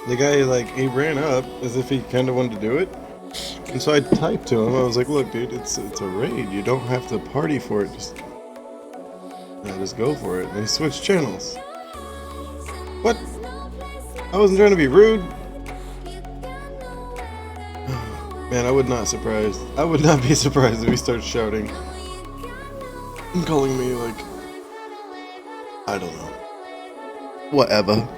The guy, like, he ran up as if he kind of wanted to do it. And so I typed to him. I was like, look, dude, it's a raid. You don't have to party for it. Just go for it. And he switched channels. What? I wasn't trying to be rude. Man, I would not surprised. I would not be surprised if he starts shouting and calling me like, I don't know, whatever.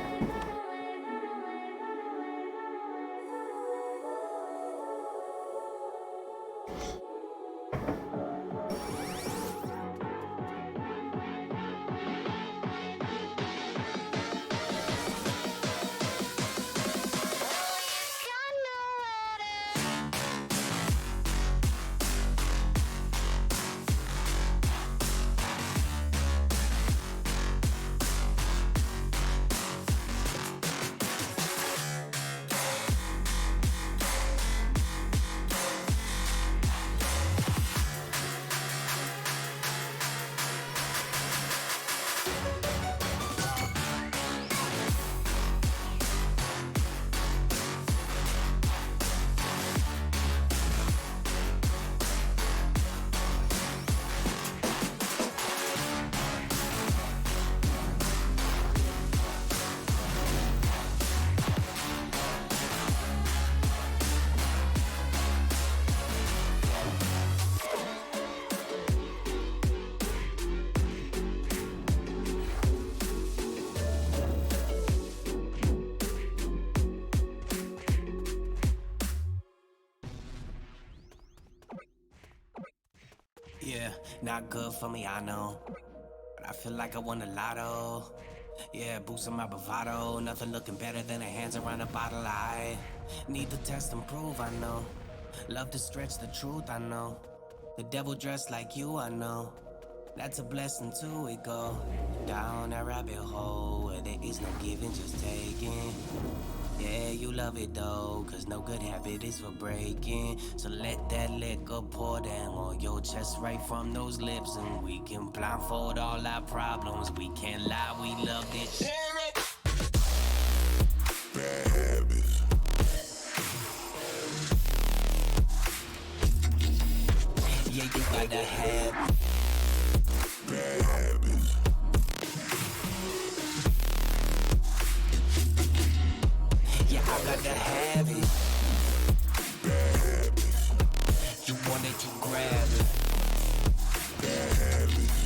Yeah, not good for me, I know. But I feel like I won the lotto. Yeah, boosting my bravado. Nothing looking better than a hands around a bottle. I need to test and prove, I know. Love to stretch the truth, I know. The devil dressed like you, I know. That's a blessing too, we go down that rabbit hole where there is no giving, just taking. Yeah, you love it though, cause no good habit is for breaking. So let that liquor pour down on your chest right from those lips, and we can blindfold all our problems. We can't lie, we love this. Damn it! Bad habits. Yeah, you gotta have bad habits. Yeah, I gotta have it. Bad habits. You want it, you grab it. Bad habits.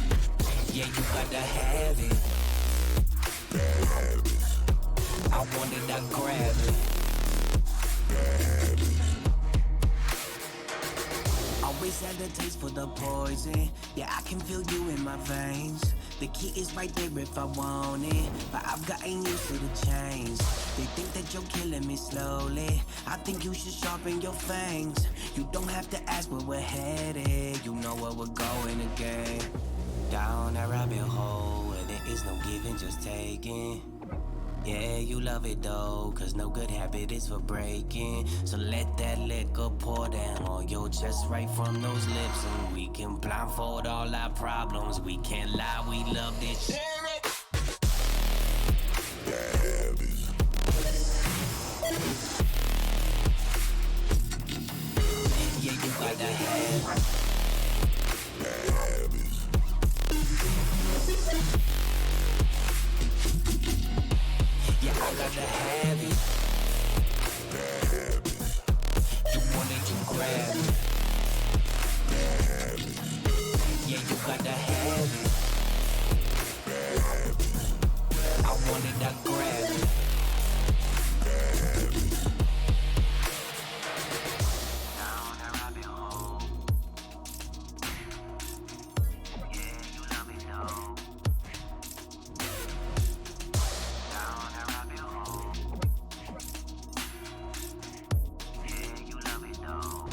Yeah, you gotta have it. Bad habits. I want it, I grab it. Bad habits. Always had a taste for the poison. Yeah, I can feel you in my veins. The key is right there if I want it, but I've gotten used to the change. They think that you're killing me slowly. I think you should sharpen your fangs. You don't have to ask where we're headed. You know where we're going again. Down that rabbit hole where there is no giving, just taking. Yeah, you love it though, cause no good habit is for breaking. So let that liquor pour down on your chest right from those lips, and we can blindfold all our problems. We can't lie, we love this. Damn it! Bad habits. Yeah, you gotta have bad habits. Yeah, I gotta have it. Bad habits. You want it, you grab it. Bad habits. Yeah, you gotta have it. Bad habits. I want it, I grab it. Bad habits. Down that rabbit hole. Yeah, you love it though. Down that rabbit hole. Yeah, you love it though.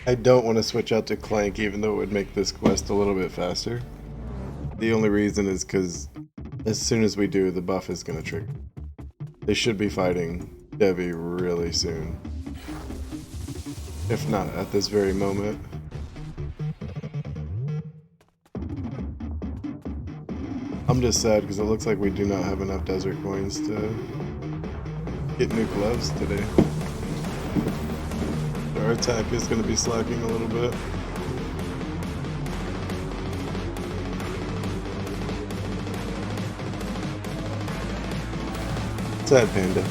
I don't want to switch out to Clank, even though it would make this quest a little bit faster. The only reason is because as soon as we do, the buff is going to trigger. They should be fighting Devi really soon. If not at this very moment. I'm just sad because it looks like we do not have enough desert coins to get new gloves today. Our attack is going to be slacking a little bit. Sad panda.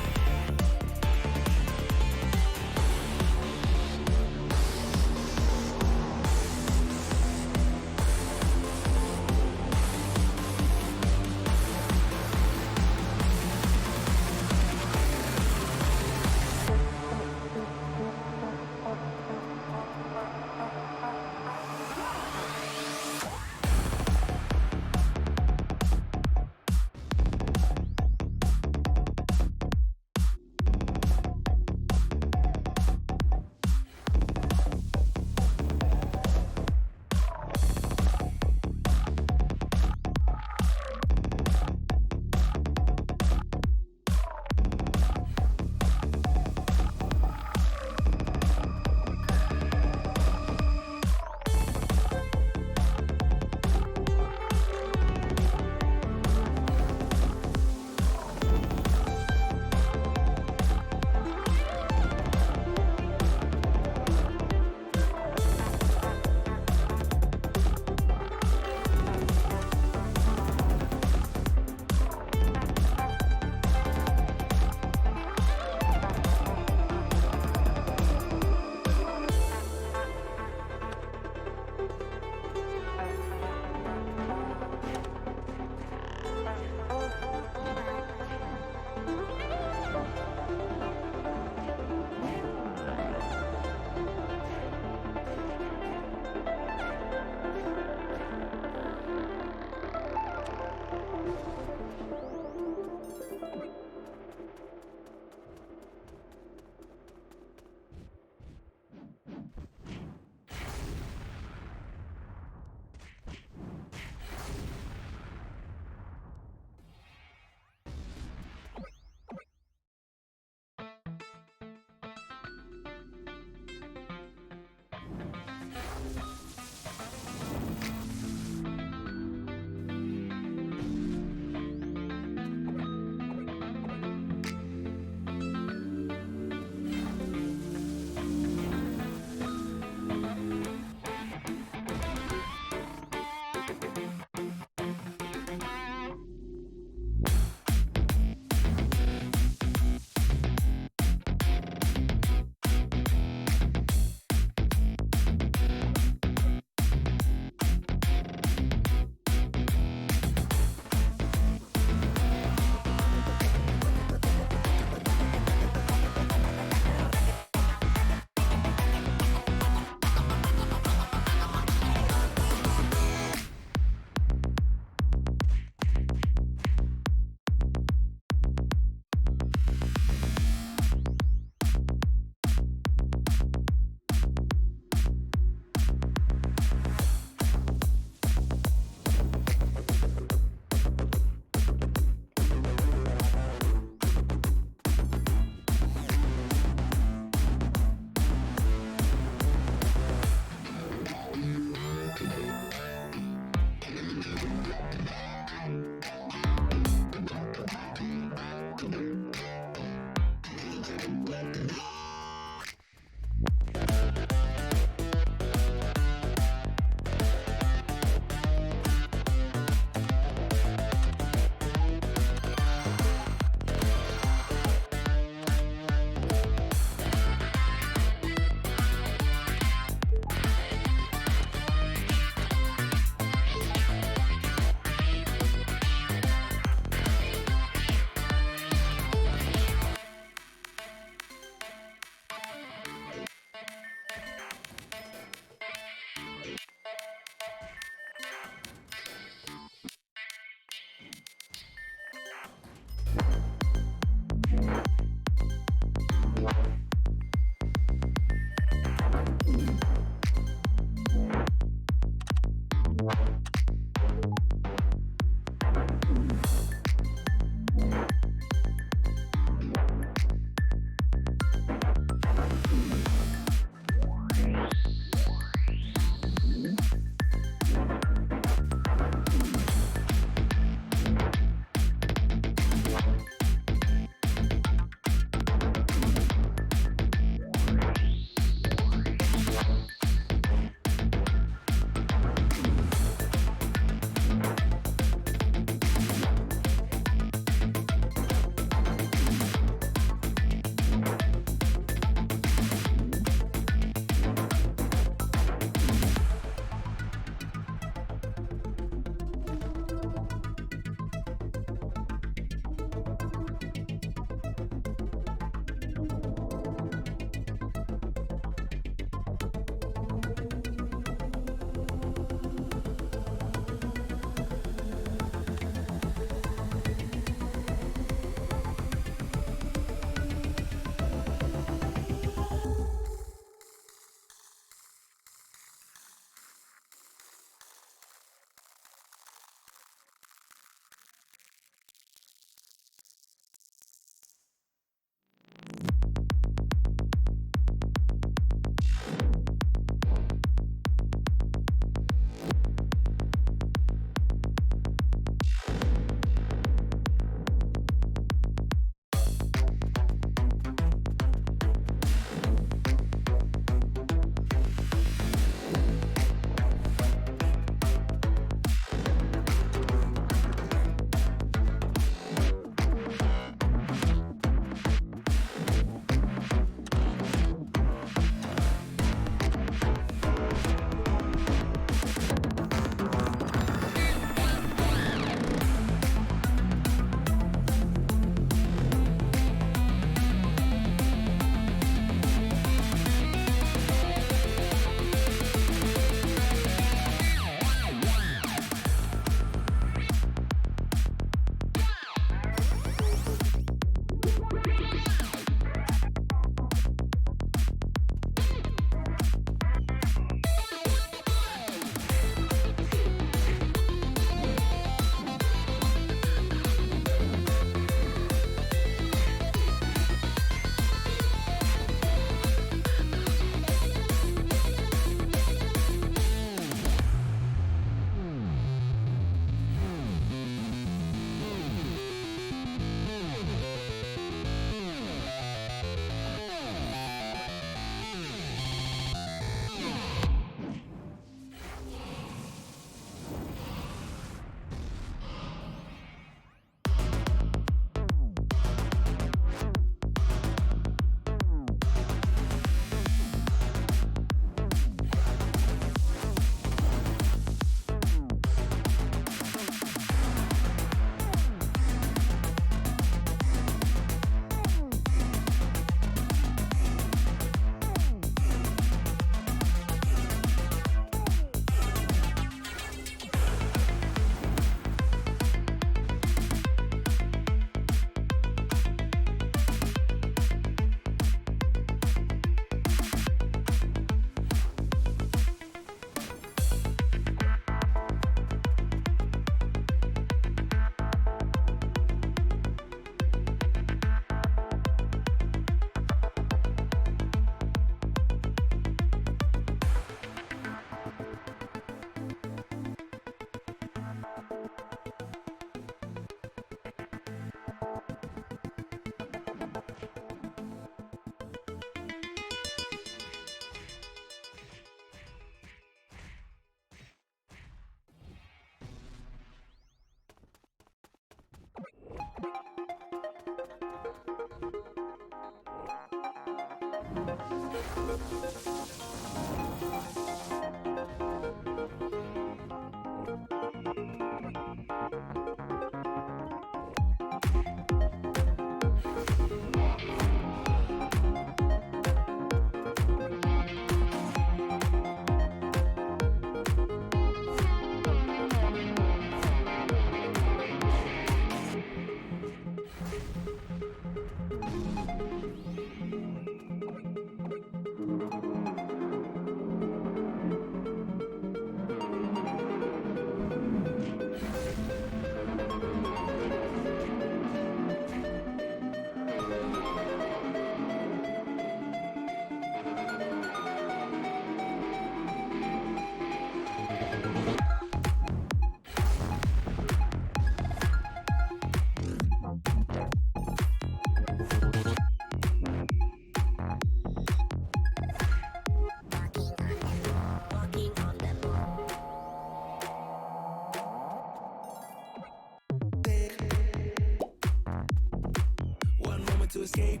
One moment to escape.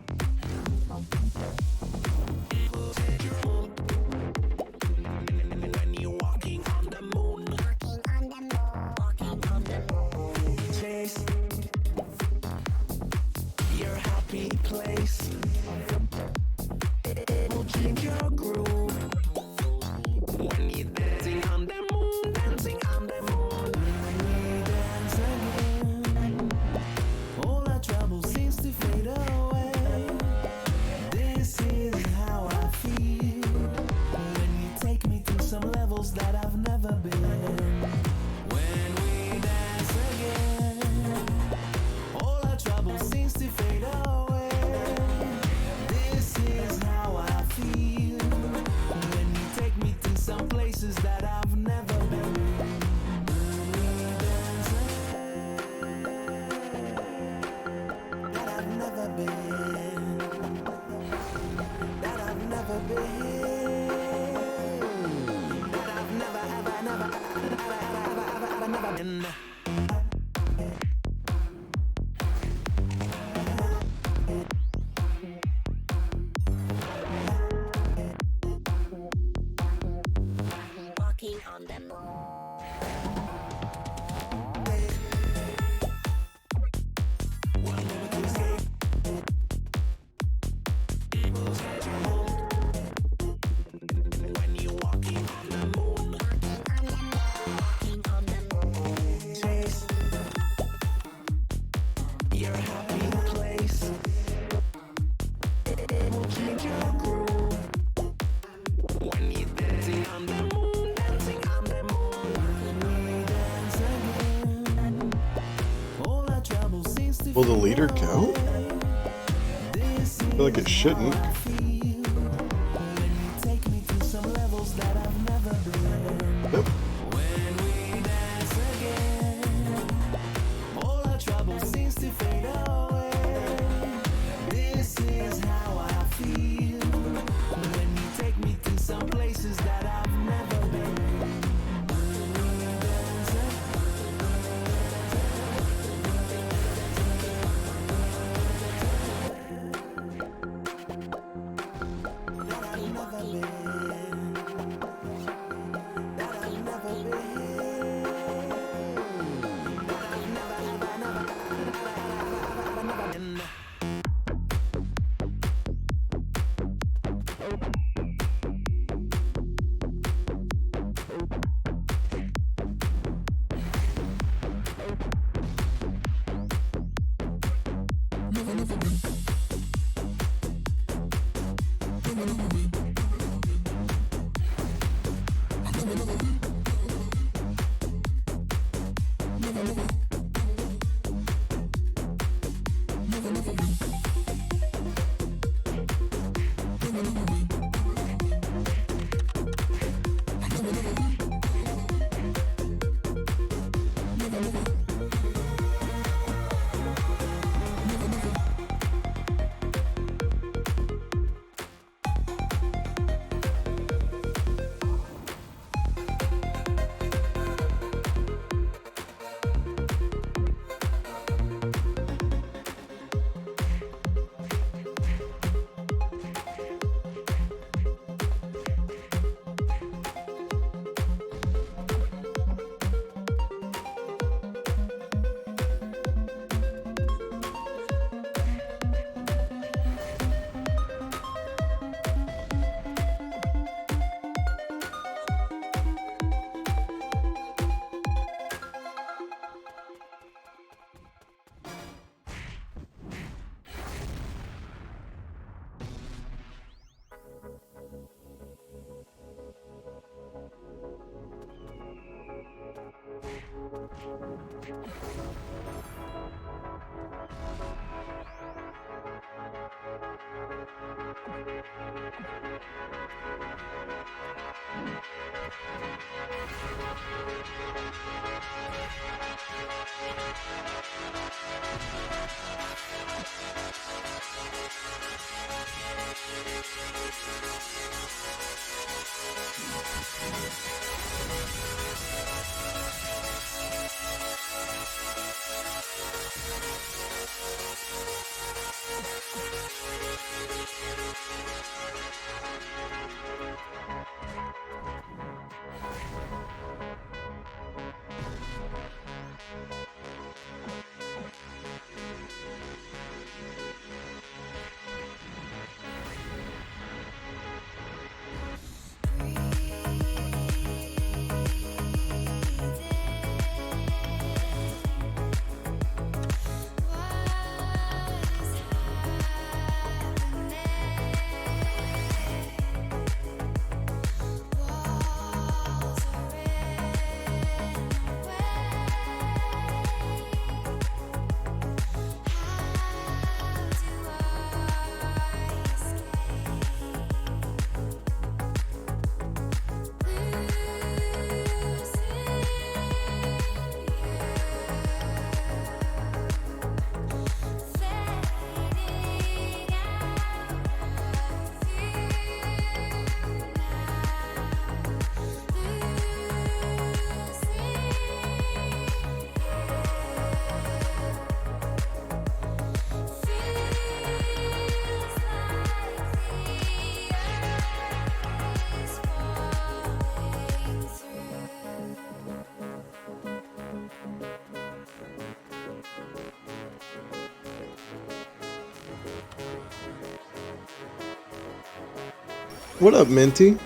When you're walking on the moon, walking on the moon, chase your happy place. It will change your groove when you're dancing on the moon, dancing on the moon. When we dance again, all our trouble seems to fade away. This is how I feel when you take me to some levels that I've never been. When we dance again, all our trouble seems to fade away. This is how I feel when you take me to some places that I've never been. When we dance again, that I've never been, that I've never been, that I've never, ever, never, ever, never been. Walking on the moon. One moment to escape. When you're walking on the moon, walking on the moon, chase your happy place. It will change your groove when you're dancing on the moon, dancing on the moon. When we dance again, all our trouble seems to Will the leader count? I feel like it shouldn't. Yep. When we dance again, all our trouble seems to fade away. This is how I feel when you take me to some places that I've never been. When we dance that I've never been, that I've never been, that I've never been. What up, Minty?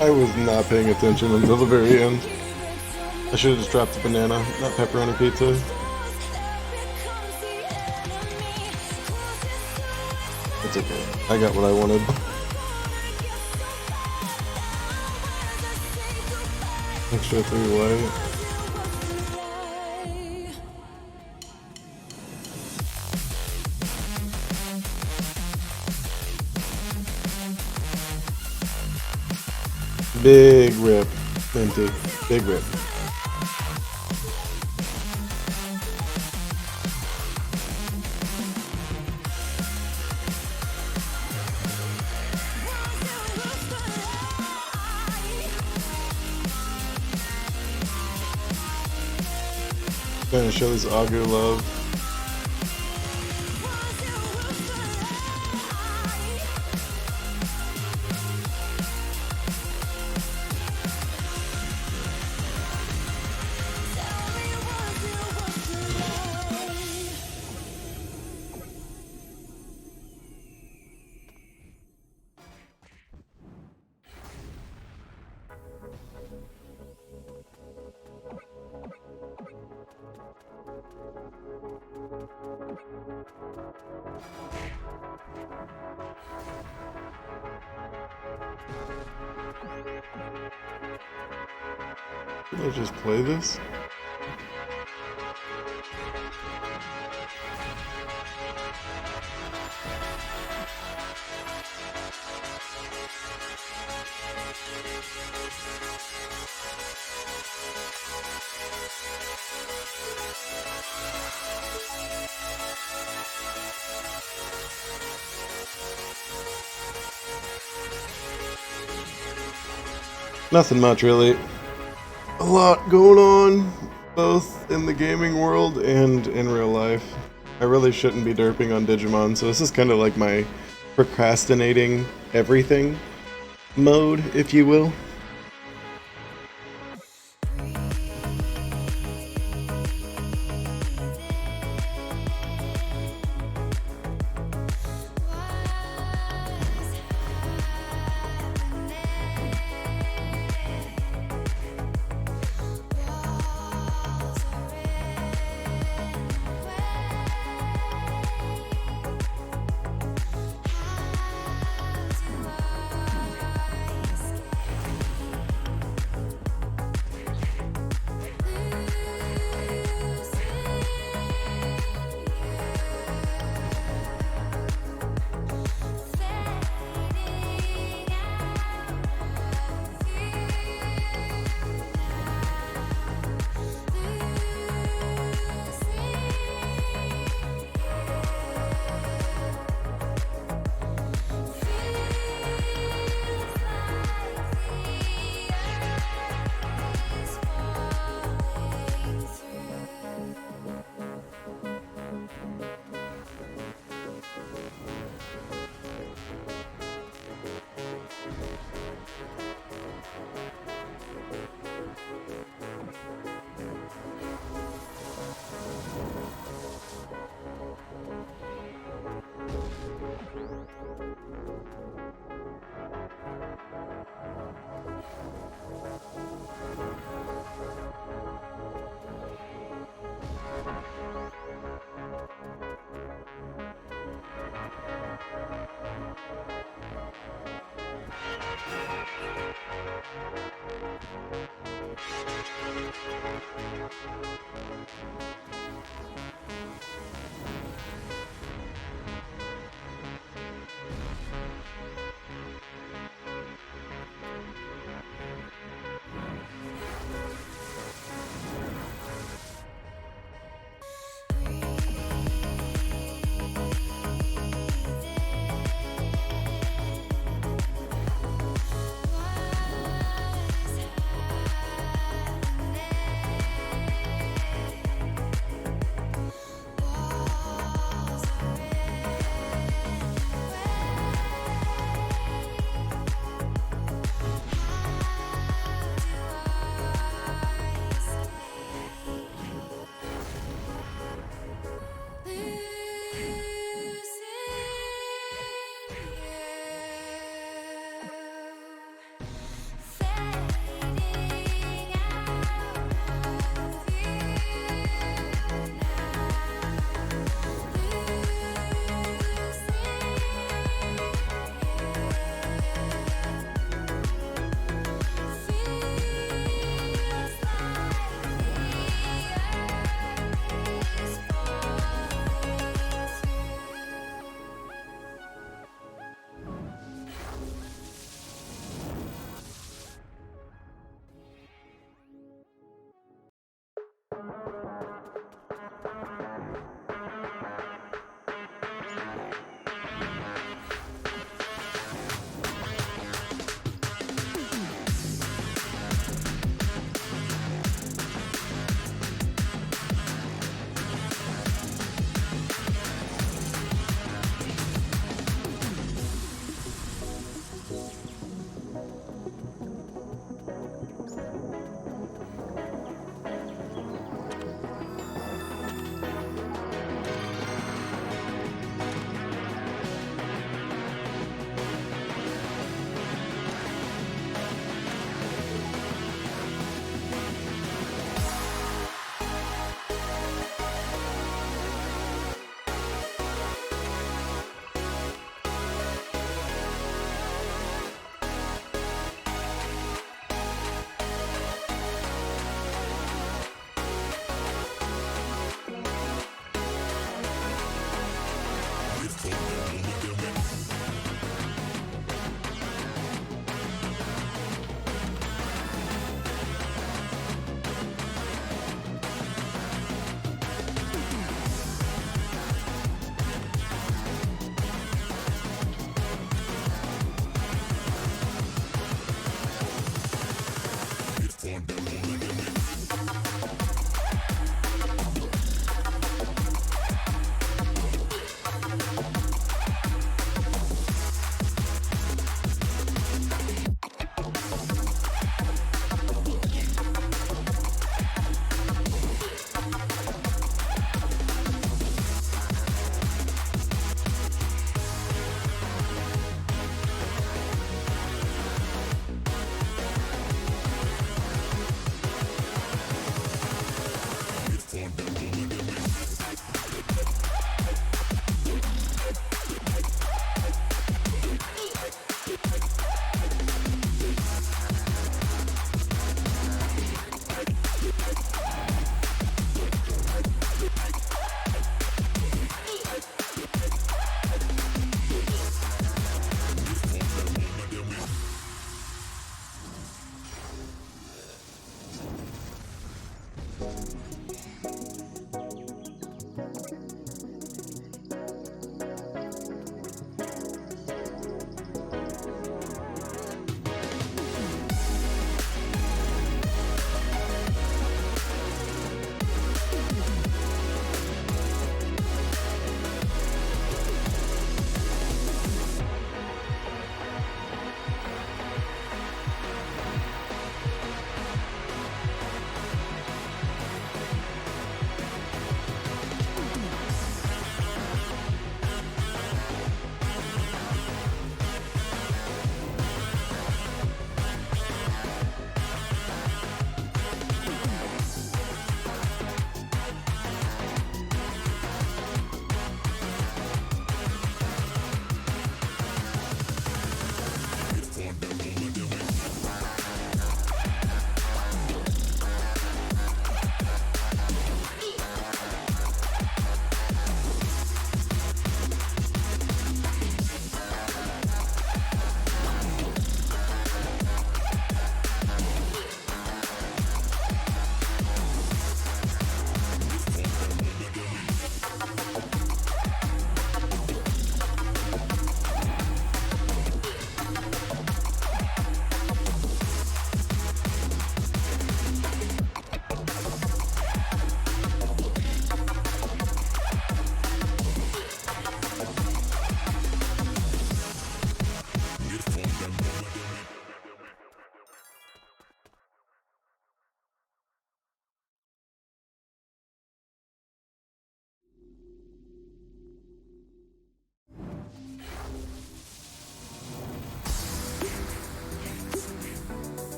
I was not paying attention until the very end. I should have just dropped the banana, not pepperoni pizza. It's okay. I got what I wanted. Extra 3 white. Big rip, Minty. Big rip. Trying to show this augur love. Can I just play this? Nothing much, really. A lot going on, both in the gaming world and in real life. I really shouldn't be derping on Digimon, so this is kind of like my procrastinating everything mode, if you will.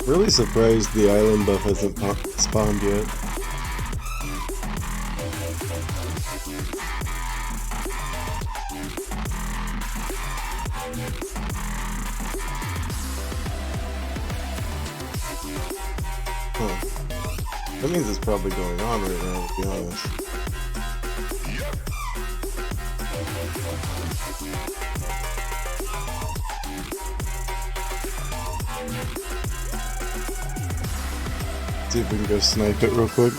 Really surprised the island buff hasn't spawned yet. Huh. That means it's probably going on right now, to be honest. See if we can go snipe it real quick.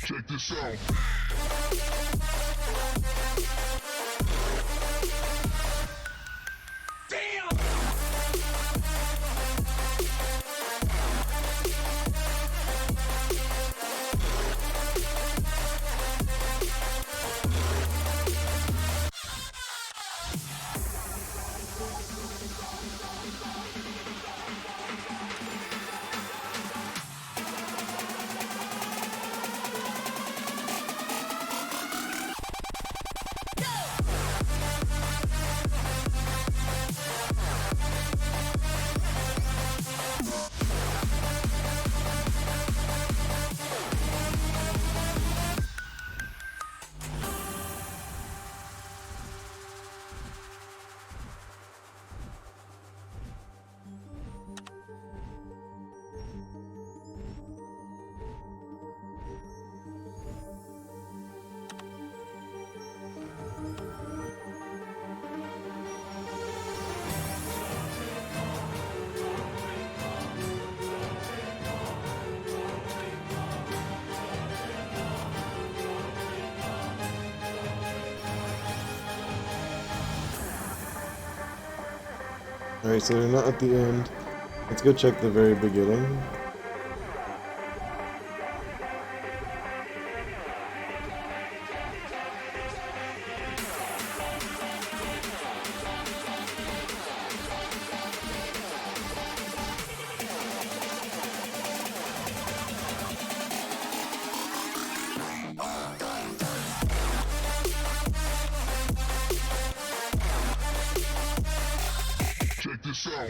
Check this out. Alright, so they're not at the end. Let's go check the very beginning. Check this out.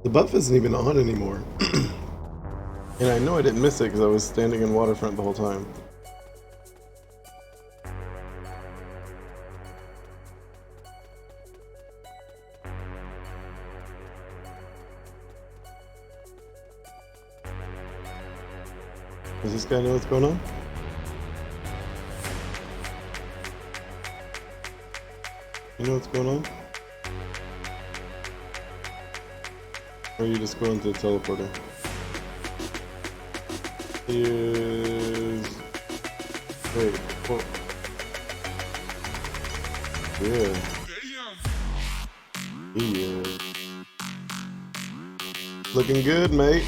The buff isn't even on anymore. And I know I didn't miss it because I was standing in waterfront the whole time. Does this guy know what's going on? You know what's going on? Or are you just going to the teleporter? He is... Wait, what? Yeah. He is... Looking good, mate.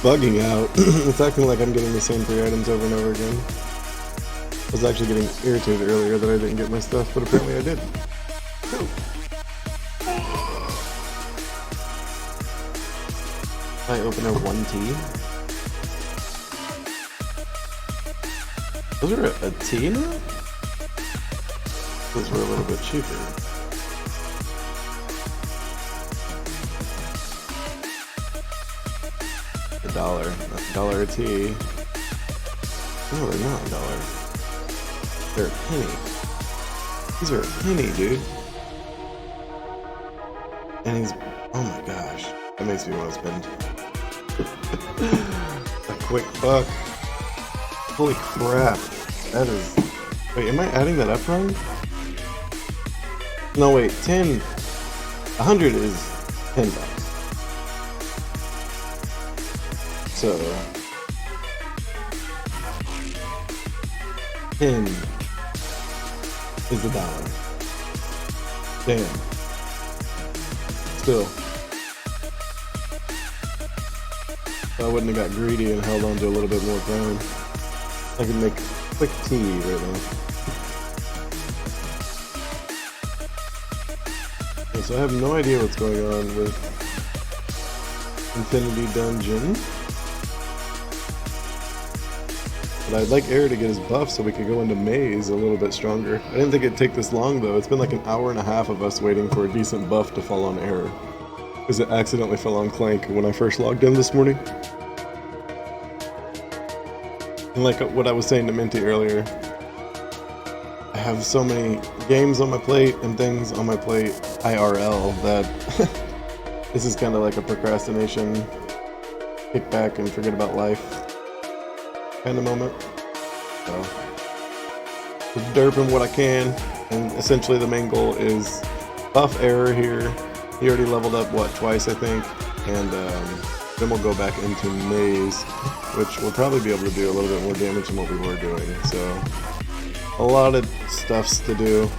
Bugging out. It's acting like I'm getting the same 3 items over and over again. I was actually getting irritated earlier that I didn't get my stuff, but apparently I did. Eye opener 1T. Those are a T now? Those were a little bit cheaper. $1 a T. No, they're not $1. They're a penny. These are a penny, dude. And he's, oh my gosh, that makes me want to spend a quick buck. Holy crap, that is, wait, am I adding that up wrong? No, wait, 100 is $10. So, 10 is $1. Damn. Still. If I wouldn't have got greedy and held on to a little bit more ground, I could make quick tea right now. Okay, so I have no idea what's going on with Infinity Dungeon. But I'd like Air to get his buff so we could go into Maze a little bit stronger. I didn't think it'd take this long though. It's been like an hour and a half of us waiting for a decent buff to fall on Air. Because it accidentally fell on Clank when I first logged in this morning. And like what I was saying to Minty earlier, I have so many games on my plate and things on my plate IRL that this is kind of like a procrastination, kick back and forget about life kind of moment. So, just derping what I can, and essentially the main goal is buff Error here. He already leveled up, what, twice I think, and then we'll go back into Maze, which we'll probably be able to do a little bit more damage than what we were doing, so a lot of stuffs to do.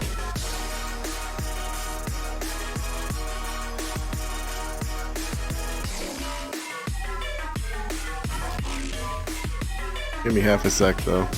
Give me half a sec though.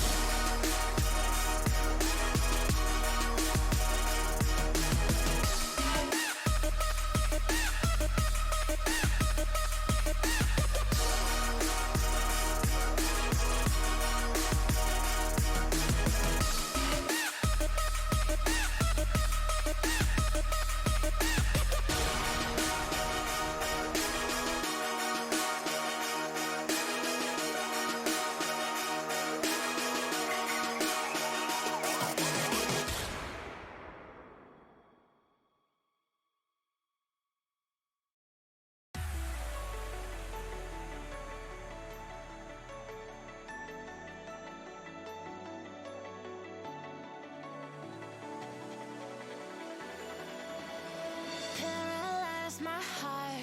Paralyze my heart.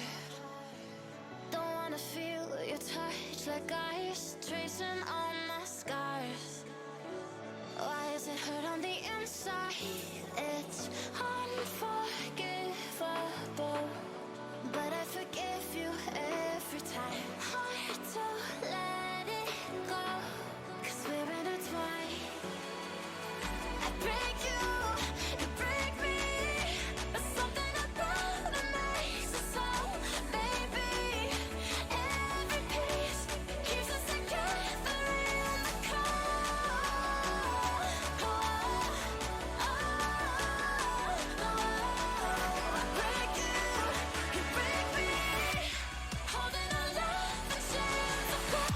Don't wanna feel your touch like ice, tracing all my scars. Why is it hurt on the inside? It's unforgivable, but I forgive you every time. Hard to let it go, 'cause we're intertwined. I break you break me, but something about it makes us so. Baby, every piece keeps us together in the cold. I break you break me, holding our love in chains of gold.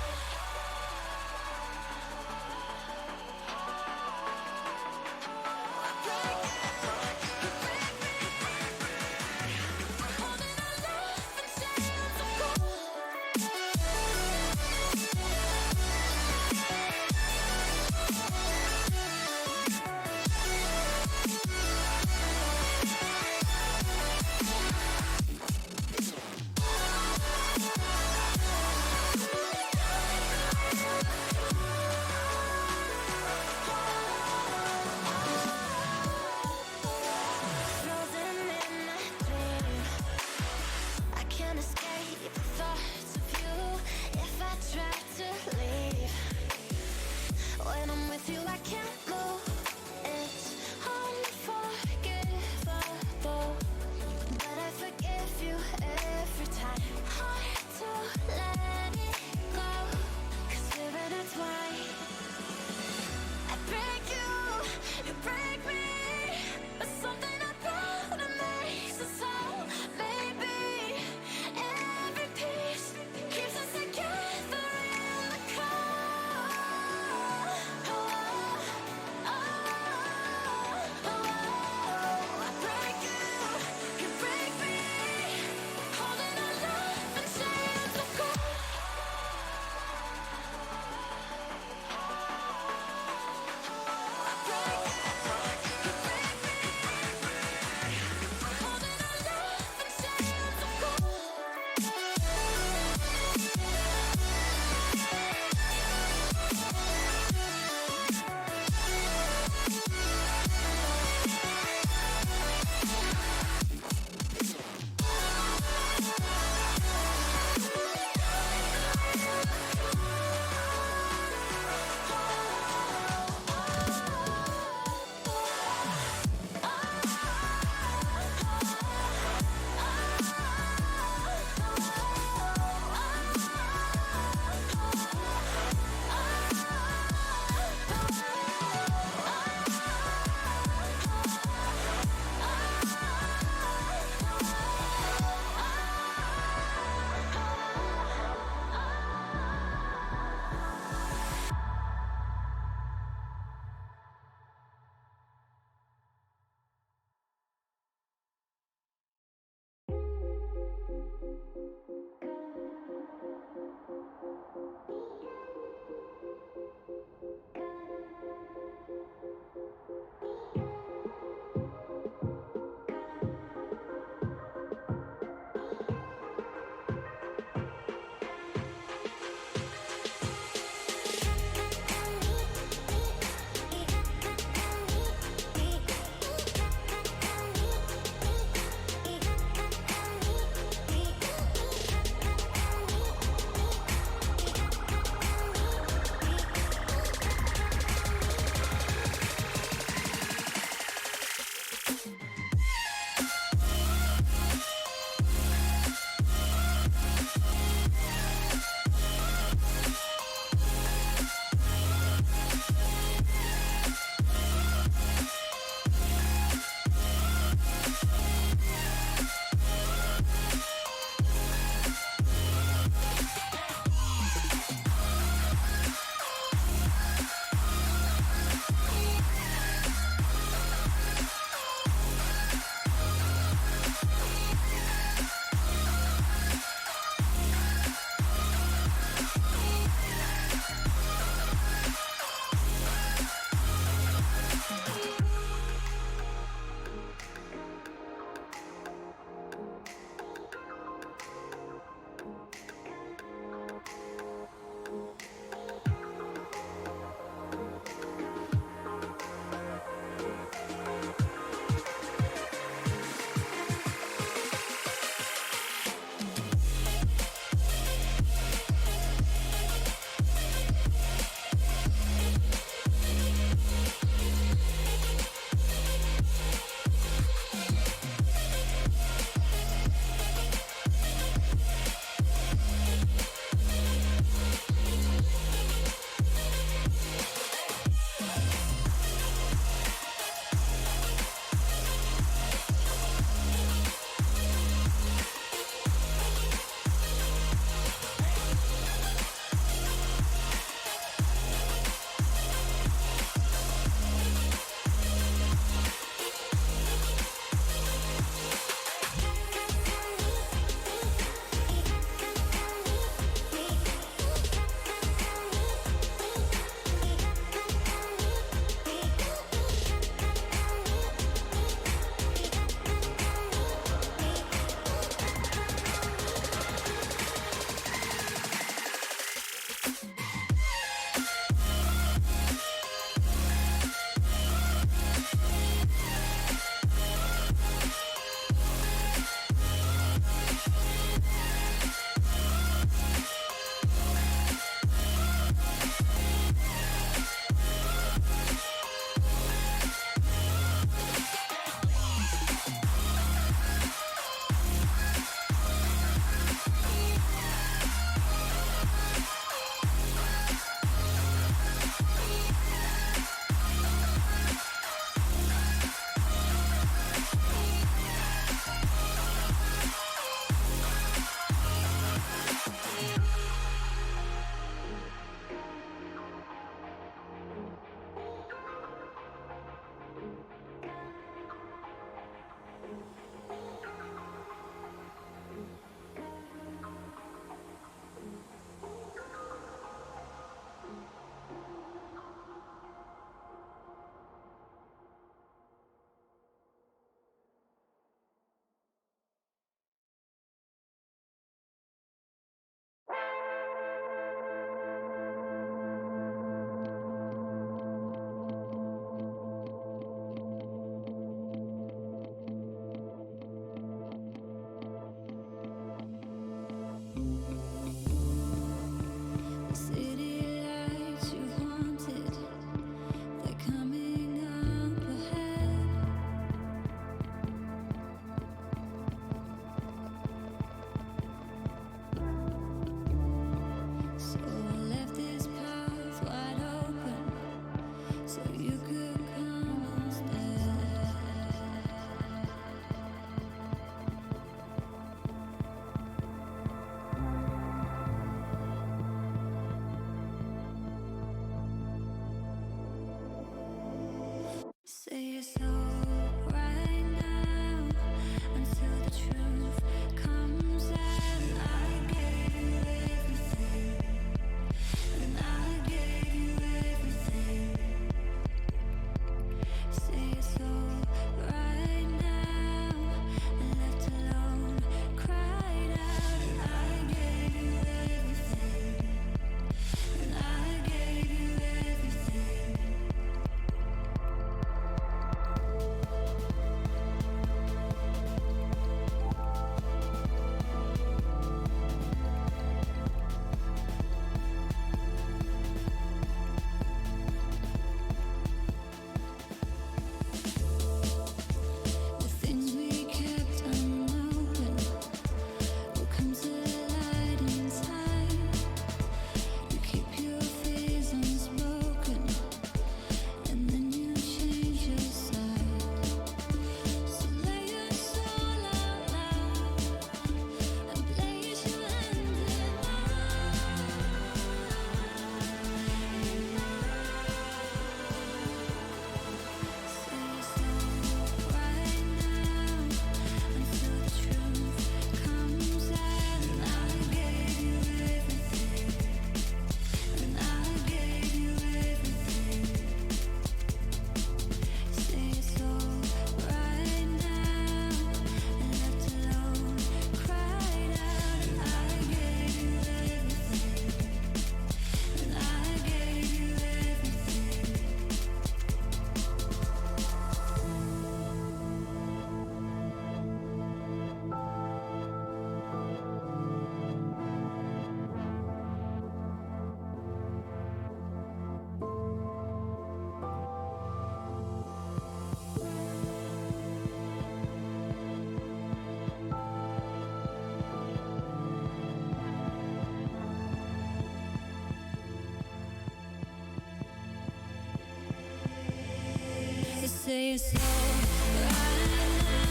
Say it slow right now.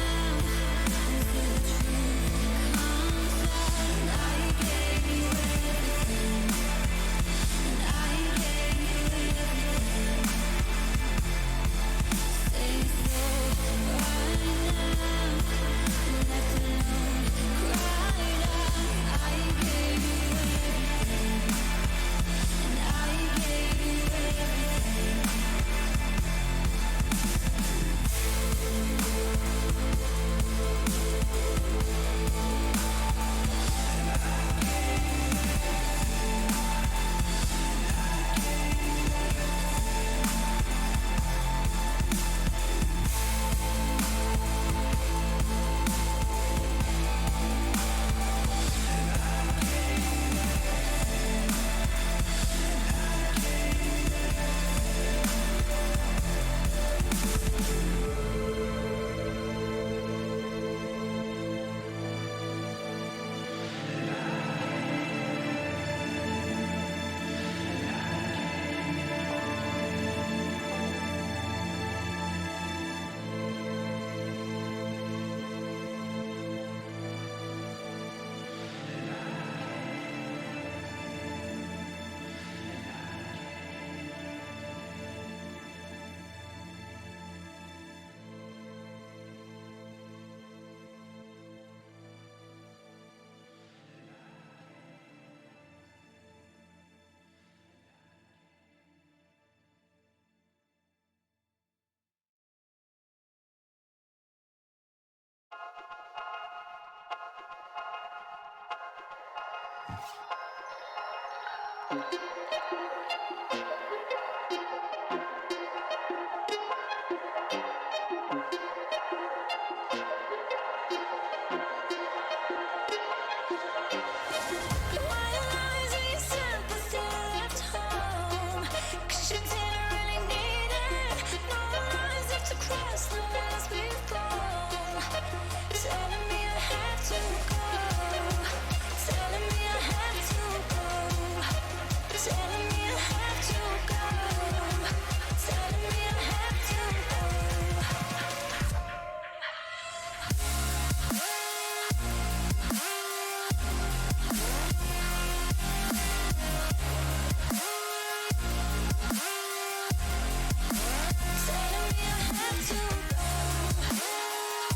So the truth comes out. I gave you everything, and I gave you everything. Say it slow right now. Left alone, cried out. I gave you everything, and I gave you everything.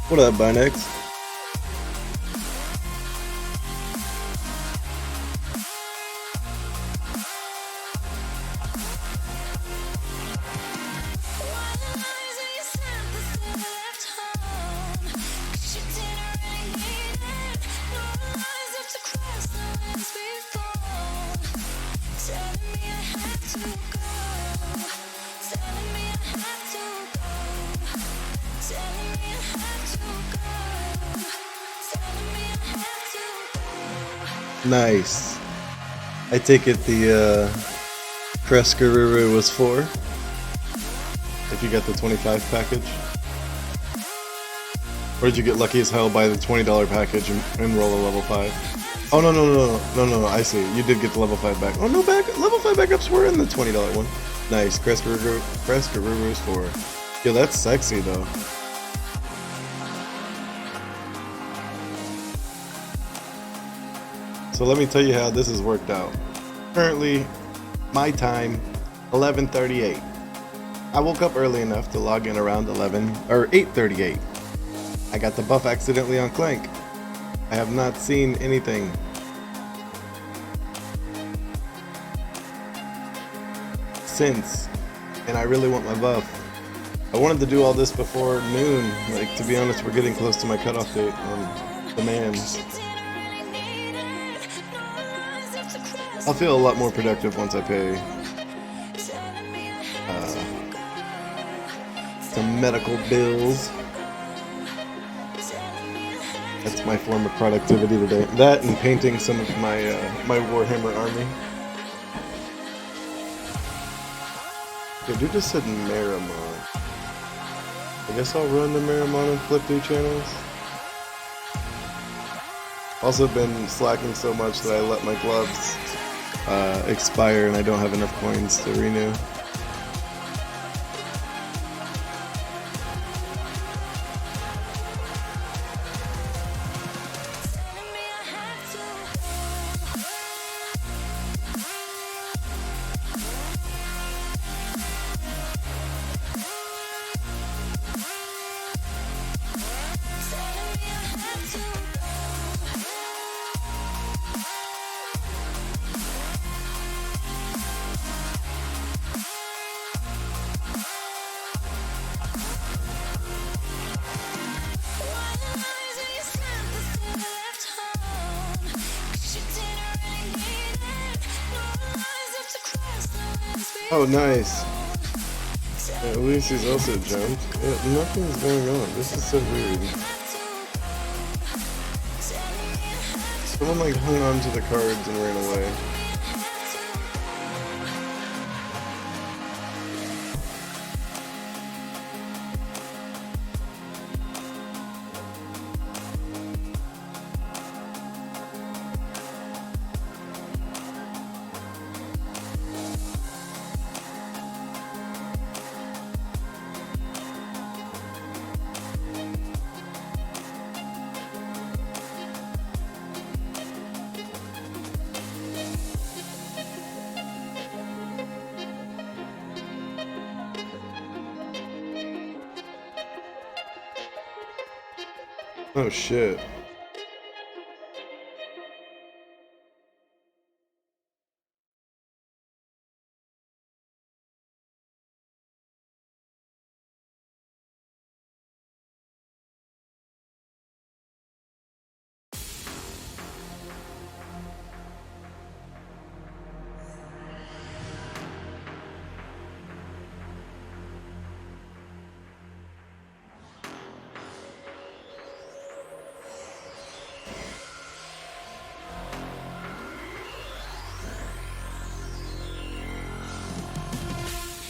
What up, Binex? Nice. I take it the Crescaruru was 4. If you got the 25 package. Or did you get lucky as hell by the $20 package and roll a level 5? Oh no, I see. You did get the level 5 back. Oh no, level 5 backups were in the $20 one. Nice. Crescaruru's 4. Yo, that's sexy though. So let me tell you how this has worked out. Currently, my time, 11:38. I woke up early enough to log in around 8:38. I got the buff accidentally on Clank. I have not seen anything. Since, and I really want my buff. I wanted to do all this before noon. Like, to be honest, we're getting close to my cutoff date on demand. I'll feel a lot more productive once I pay some medical bills. That's my form of productivity today. That and painting some of my my Warhammer army. Yeah, dude just said Marimon. I guess I'll run the Marimon and flip through channels. Also been slacking so much that I let my gloves expire and I don't have enough coins to renew. Oh, nice. Yeah, at least he's also jumped. Yeah, nothing's going on. This is so weird. Someone like hung on to the cards and ran away. Oh shit.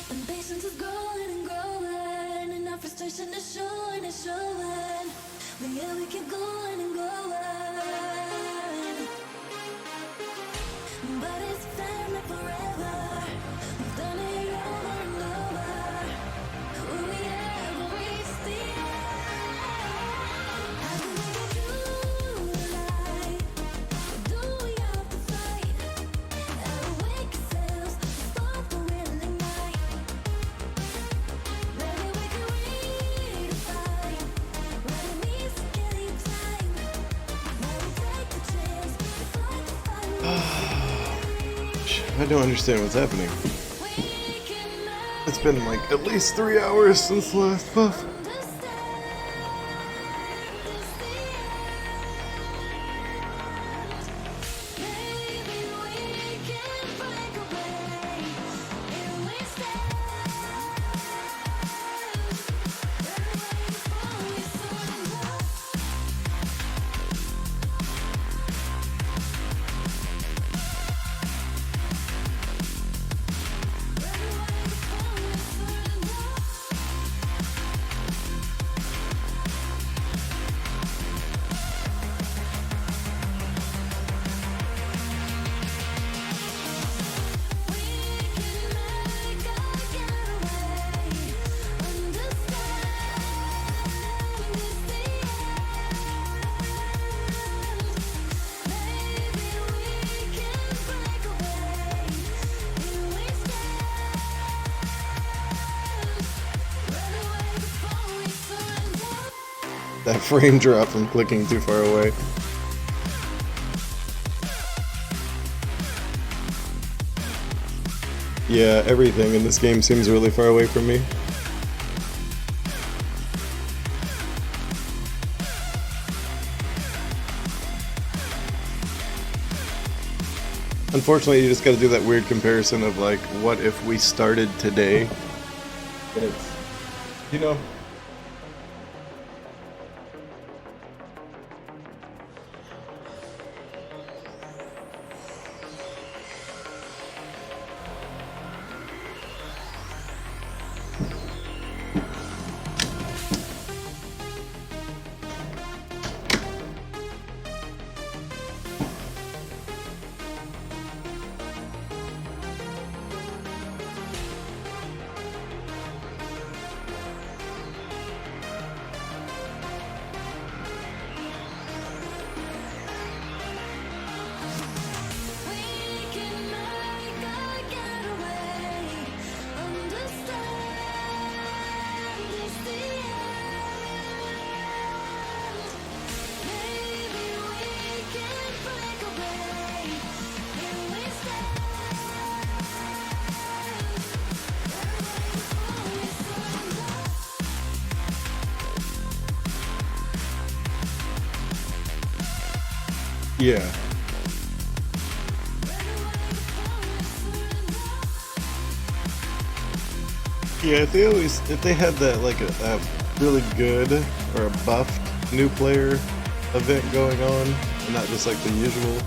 Impatience is growing and growing, and our frustration is showing and showing. But yeah, we keep going and going. But it's fair, not forever. We've done it over and over. Will we ever reach the end? How do we get through the night? Or do we have to fight? Awake ourselves to stop the winning night. Maybe we can redefine what it means to get in time. Now we take the chance to fight the fight. I don't understand what's happening. We can make It's been like at least 3 hours since the last buff. understand this the end. Maybe we can break away. Here we stand. Run away before we surrender. Run away before we surrender. We can make our getaway. Understand this the end. Maybe we can break away. Here we stand. Run away before we surrender. That frame drop from clicking too far away. Yeah, everything in this game seems really far away from me. Unfortunately, you just gotta do that weird comparison of like, what if we started today? And it's, you know. We can make our getaway. Understand this the end. Maybe we can break away. Here we stand. Run away before we surrender. Yeah. Run away before we surrender. Yeah, if they had that like a really good or a buffed new player event going on, and not just like the usual.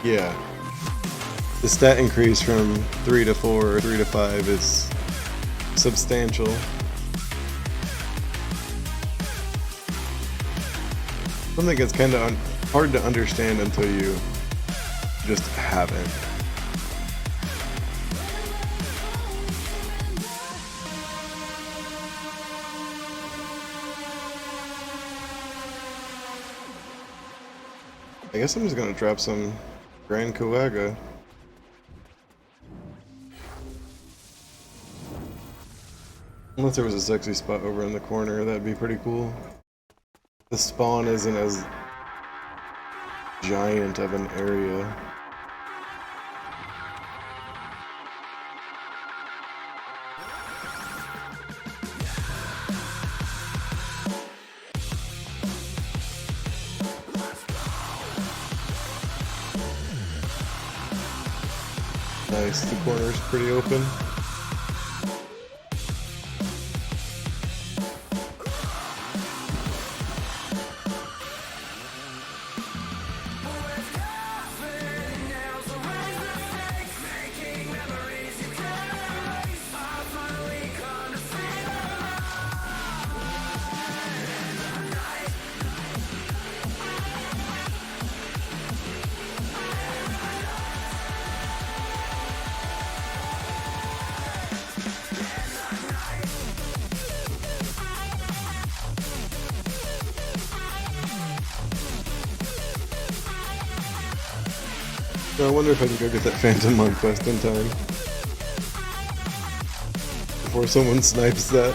Yeah. The stat increase from 3 to 4 or 3 to 5 is substantial. Something that's kind of hard to understand until you just have it. I guess I'm just gonna drop some Grand Kuaga. Unless there was a sexy spot over in the corner, that'd be pretty cool. The spawn isn't as giant of an area. Nice, the corner's pretty open. So I wonder if I can go get that Phantom Monk quest in time. Before someone snipes that.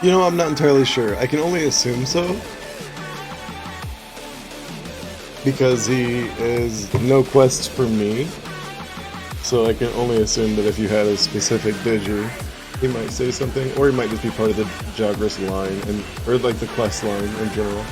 You know, I'm not entirely sure. I can only assume so. Because he is no quest for me. So I can only assume that if you had a specific digi, he might say something, or he might just be part of the Jagras line, or like the quest line in general.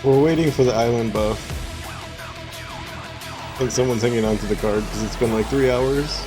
We're waiting for the island buff. I think someone's hanging on to the card because it's been like 3 hours.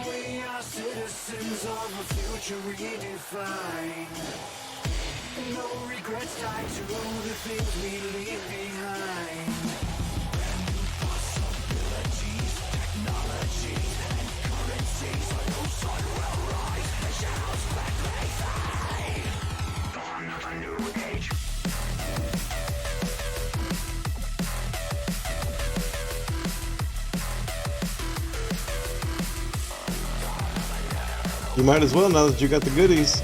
We are citizens of a future redefined. No regrets tied to the things we leave behind. Possibilities, technologies, and currencies. No sun will rise, the shadows quickly fade. Dawn of a new age. You might as well now that you got the goodies.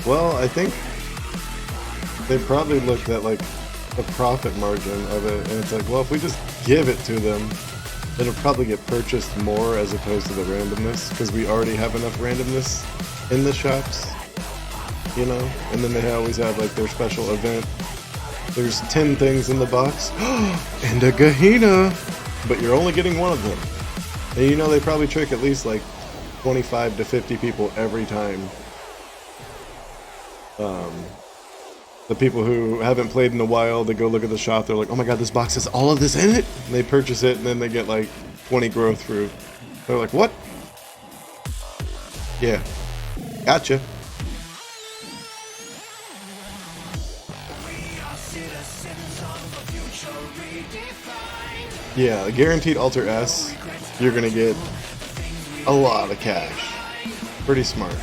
Well, I think they probably looked at like the profit margin of it, and it's like, well, if we just give it to them, it'll probably get purchased more as opposed to the randomness, because we already have enough randomness in the shops, you know? And then they always have like their special event. There's 10 things in the box, and a Gehenna, but you're only getting one of them. And you know they probably trick at least like 25 to 50 people every time. The people who haven't played in a while, they go look at the shop, they're like, oh my god, this box has all of this in it? And they purchase it, and then they get like 20 growth fruit. They're like, what? Yeah. Gotcha. Yeah, guaranteed Alter S, you're gonna get a lot of cash. Pretty smart.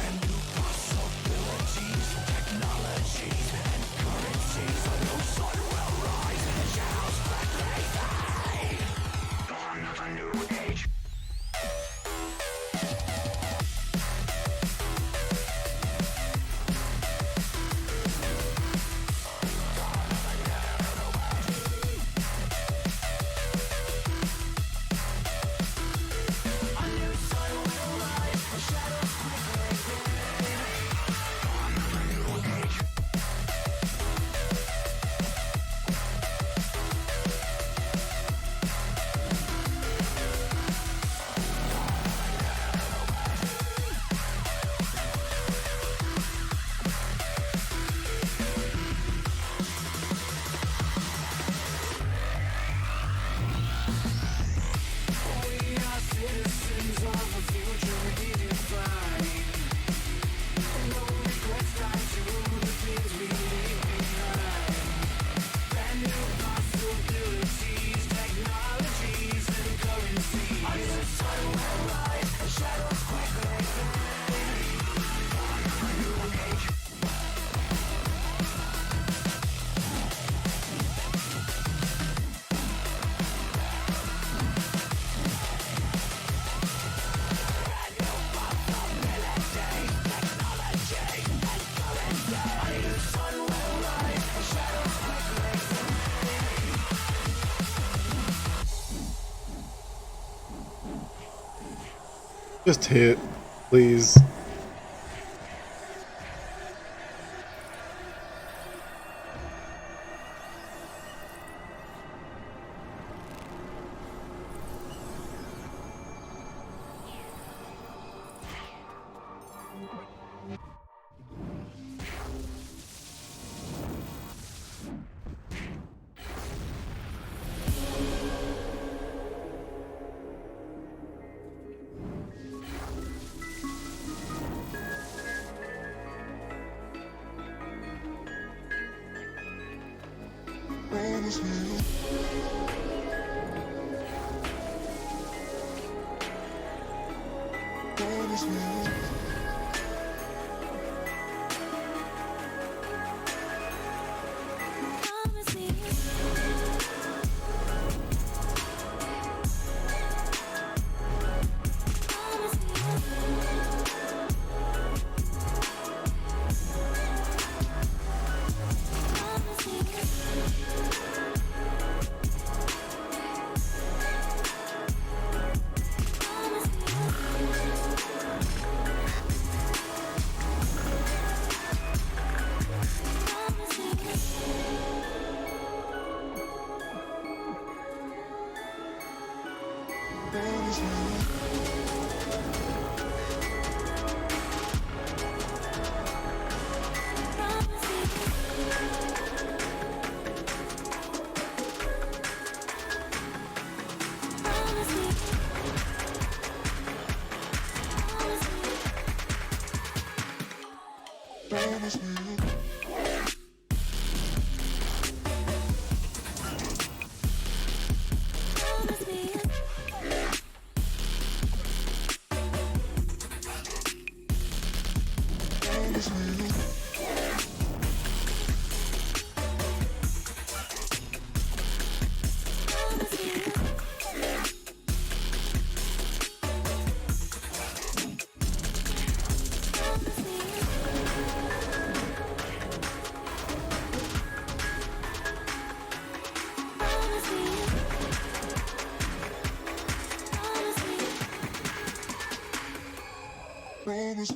Just hit, please. Promise me. Promise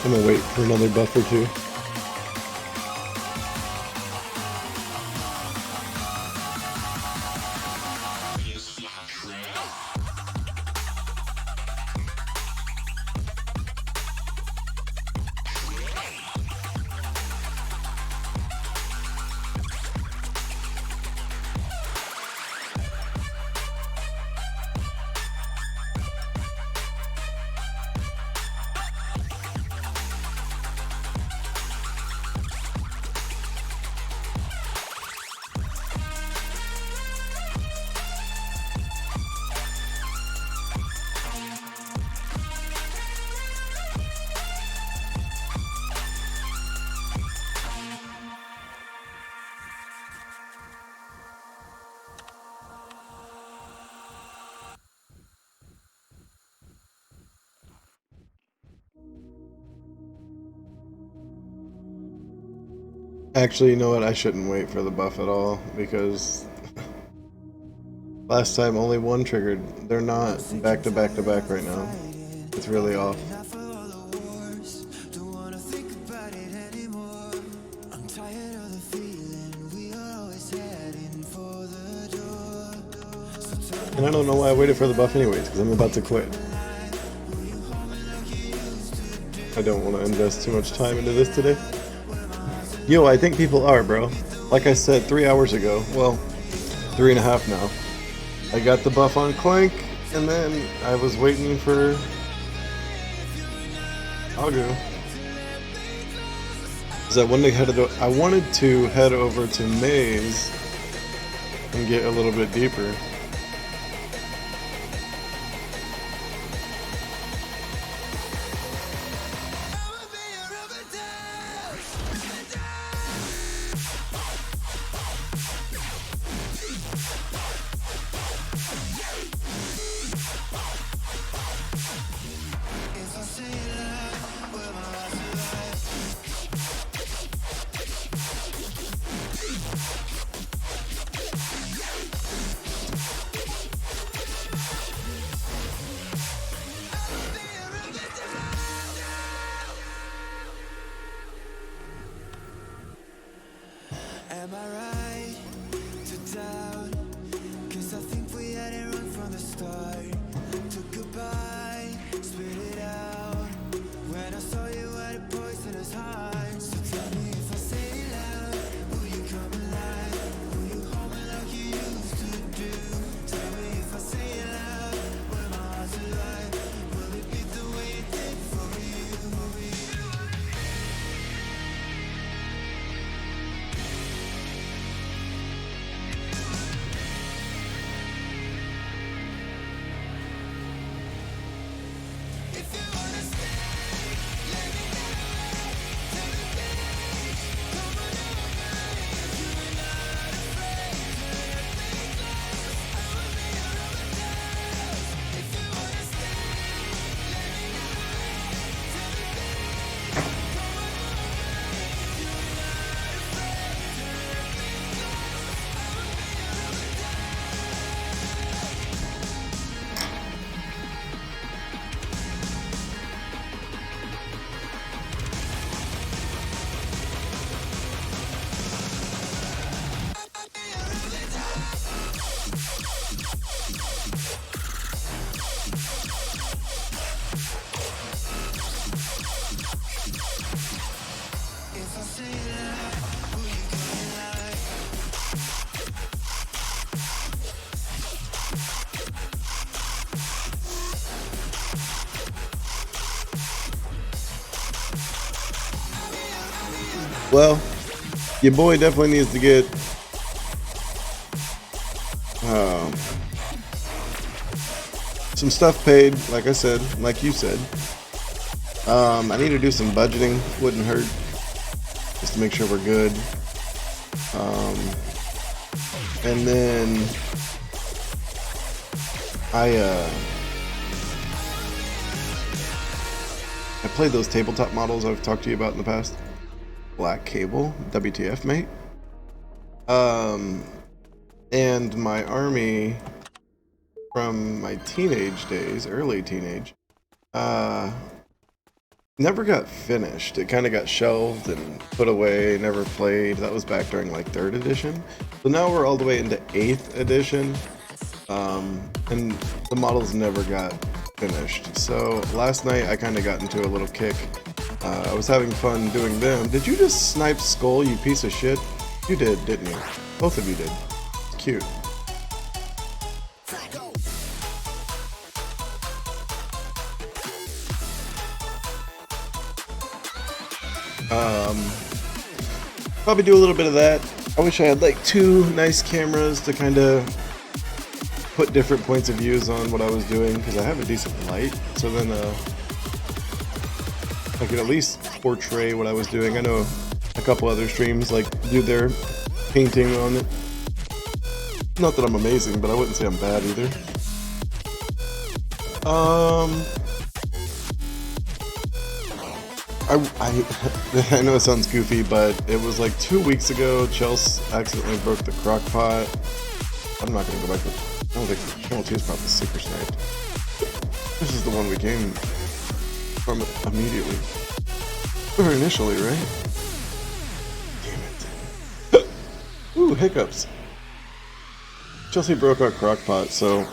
I'm gonna wait for another buff or two. Actually, you know what? I shouldn't wait for the buff at all because last time only one triggered. They're not back to back to back right now. It's really off. And I don't know why I waited for the buff anyways, because I'm about to quit. I don't want to invest too much time into this today. Yo, I think people are, bro. Like I said 3 hours ago, well, 3.5 now. I got the buff on Clank, and then I was waiting for Agu. Because I wanted to head over to Maze and get a little bit deeper. Am I right to doubt? 'Cause I think we had it wrong from the start. Took a bite, spit it out. When I saw you had a poisonous heart. So tell me if I say it loud, will you come alive? Will you hold me like you used to do? Tell me if I say it loud, will my heart's alive? Will it beat the way it did for you? Well, your boy definitely needs to get some stuff paid, like I said, like you said. I need to do some budgeting, wouldn't hurt, just to make sure we're good. And then I played those tabletop models I've talked to you about in the past. Black Cable, WTF, mate. And my army from my teenage days, early teenage, never got finished. It kind of got shelved and put away, never played. That was back during like 3rd edition. So now we're all the way into 8th edition. And the models never got finished. So last night I kind of got into a little kick. I was having fun doing them. Did you just snipe Skull, you piece of shit? You did, didn't you? Both of you did. Cute. Probably do a little bit of that. I wish I had like 2 nice cameras to kind of put different points of views on what I was doing, because I have a decent light, so then I could at least portray what I was doing. I know a couple other streams like do their painting on it. Not that I'm amazing, but I wouldn't say I'm bad either. I know it sounds goofy, but it was like 2 weeks ago, Chelsea accidentally broke the crock pot. I'm not gonna go back to, I don't think Channel 2 is probably super sniped. This is the one we came from immediately. Or initially, right? Damn it. Ooh, hiccups. Chelsea broke our crock pot, so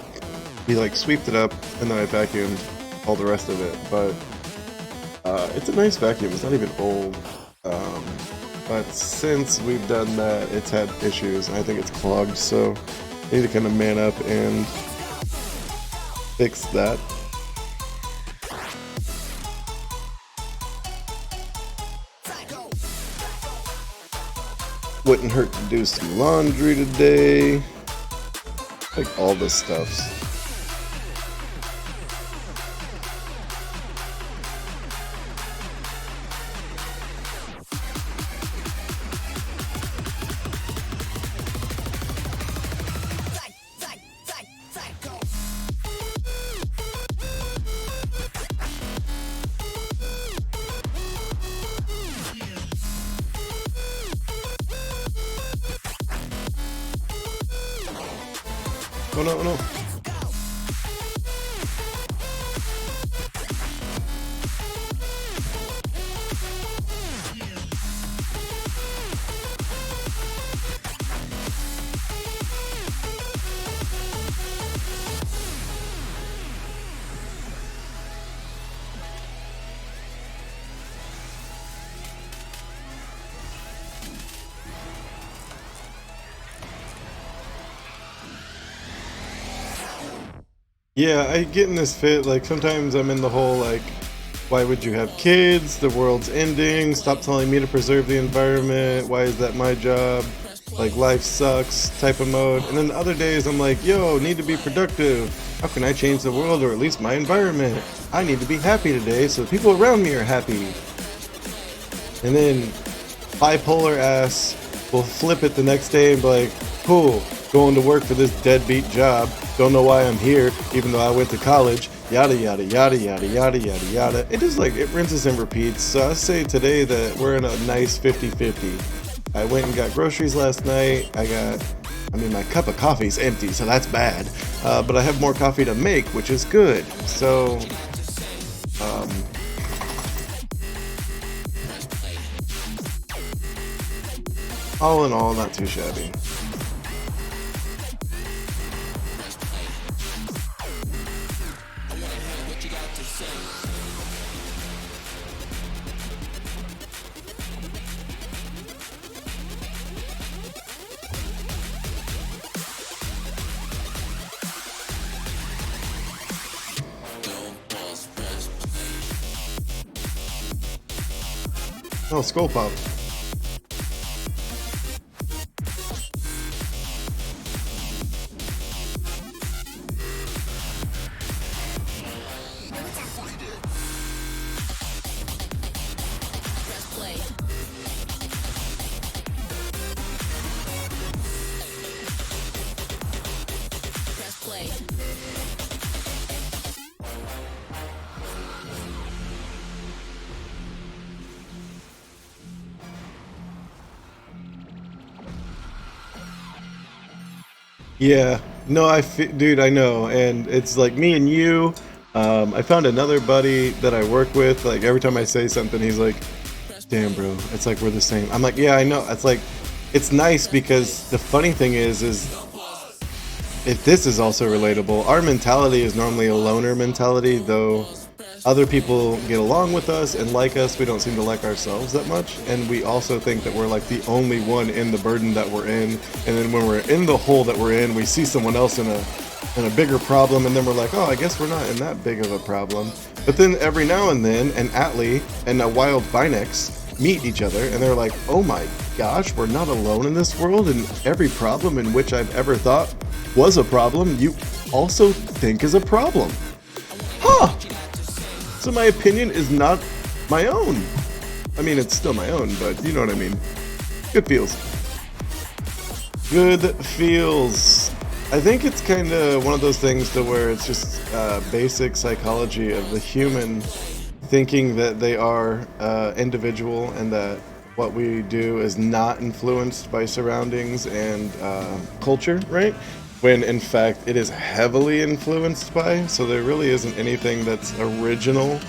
we like sweeped it up, and then I vacuumed all the rest of it, but it's a nice vacuum, it's not even old. But since we've done that, it's had issues, and I think it's clogged, so I need to kind of man up and fix that. Wouldn't hurt to do some laundry today. Like all the stuffs. Oh no, oh no. Yeah, I get in this fit, like sometimes I'm in the whole like, why would you have kids? The world's ending, stop telling me to preserve the environment, why is that my job? Like life sucks type of mode. And then other days I'm like, yo, need to be productive. How can I change the world or at least my environment? I need to be happy today so people around me are happy. And then bipolar ass will flip it the next day and be like, cool, going to work for this deadbeat job. Don't know why I'm here, even though I went to college. Yada yada yada yada yada yada yada. It just like, it rinses and repeats. So I say today that we're in a nice 50-50. I went and got groceries last night. My cup of coffee's empty, so that's bad. But I have more coffee to make, which is good. So, all in all, not too shabby. Oh, skull pop. Yeah, no, dude, I know, and it's like me and you, I found another buddy that I work with. Like every time I say something, he's like, "Damn, bro, it's like we're the same." I'm like, "Yeah, I know." It's like, it's nice because the funny thing is if this is also relatable, our mentality is normally a loner mentality, though other people get along with us and like us, we don't seem to like ourselves that much, and we also think that we're like the only one in the burden that we're in, and then when we're in the hole that we're in, we see someone else in a bigger problem, and then we're like, oh, I guess we're not in that big of a problem. But then every now and then, an Atlee and a wild Finex meet each other, and they're like, oh my gosh, we're not alone in this world, and every problem in which I've ever thought was a problem, you also think is a problem. Huh! So my opinion is not my own. I mean, it's still my own, but you know what I mean. Good feels. Good feels. I think it's kind of one of those things to where it's just basic psychology of the human thinking that they are individual and that what we do is not influenced by surroundings and culture, right? When in fact it is heavily influenced by, so there really isn't anything that's original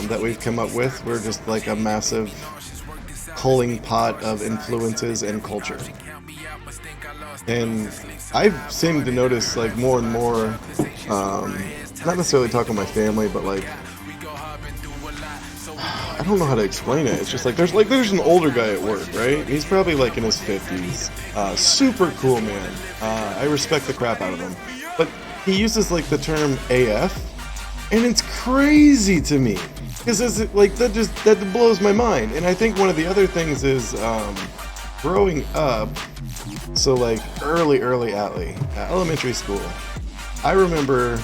that we've come up with. We're just like a massive culling pot of influences and culture. And I've seemed to notice like more and more, not necessarily talking to my family, but like, I don't know how to explain it. It's just like there's an older guy at work, right? He's probably like in his 50s. Super cool man. I respect the crap out of him. But he uses like the term AF, and it's crazy to me because it's like that blows my mind. And I think one of the other things is growing up. So like early Atlee, elementary school. I remember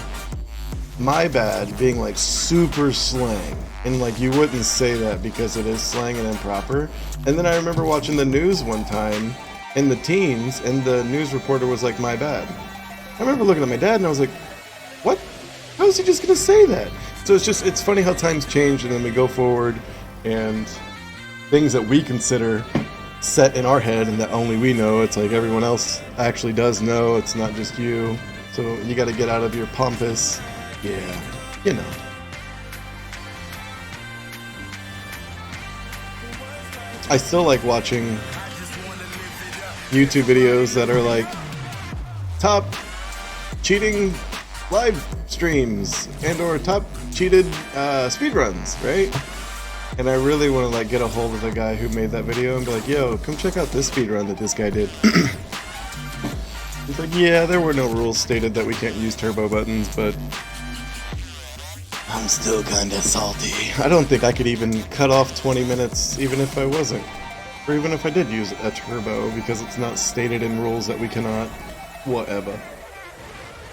my bad being like super slang. And like you wouldn't say that because it is slang and improper. And then I remember watching the news one time in the teens, and the news reporter was like, my bad. I remember looking at my dad and I was like, what? How is he just gonna say that? So it's funny how times change, and then we go forward and things that we consider set in our head and that only we know, it's like everyone else actually does know, it's not just you. So you gotta get out of your pompous, yeah, you know. I still like watching YouTube videos that are like top cheating live streams and or top cheated speedruns, right? And I really want to like get a hold of the guy who made that video and be like, yo, come check out this speedrun that this guy did. He's like, yeah, there were no rules stated that we can't use turbo buttons, but I'm still kinda salty. I don't think I could even cut off 20 minutes even if I wasn't. Or even if I did use a turbo, because it's not stated in rules that we cannot. Whatever.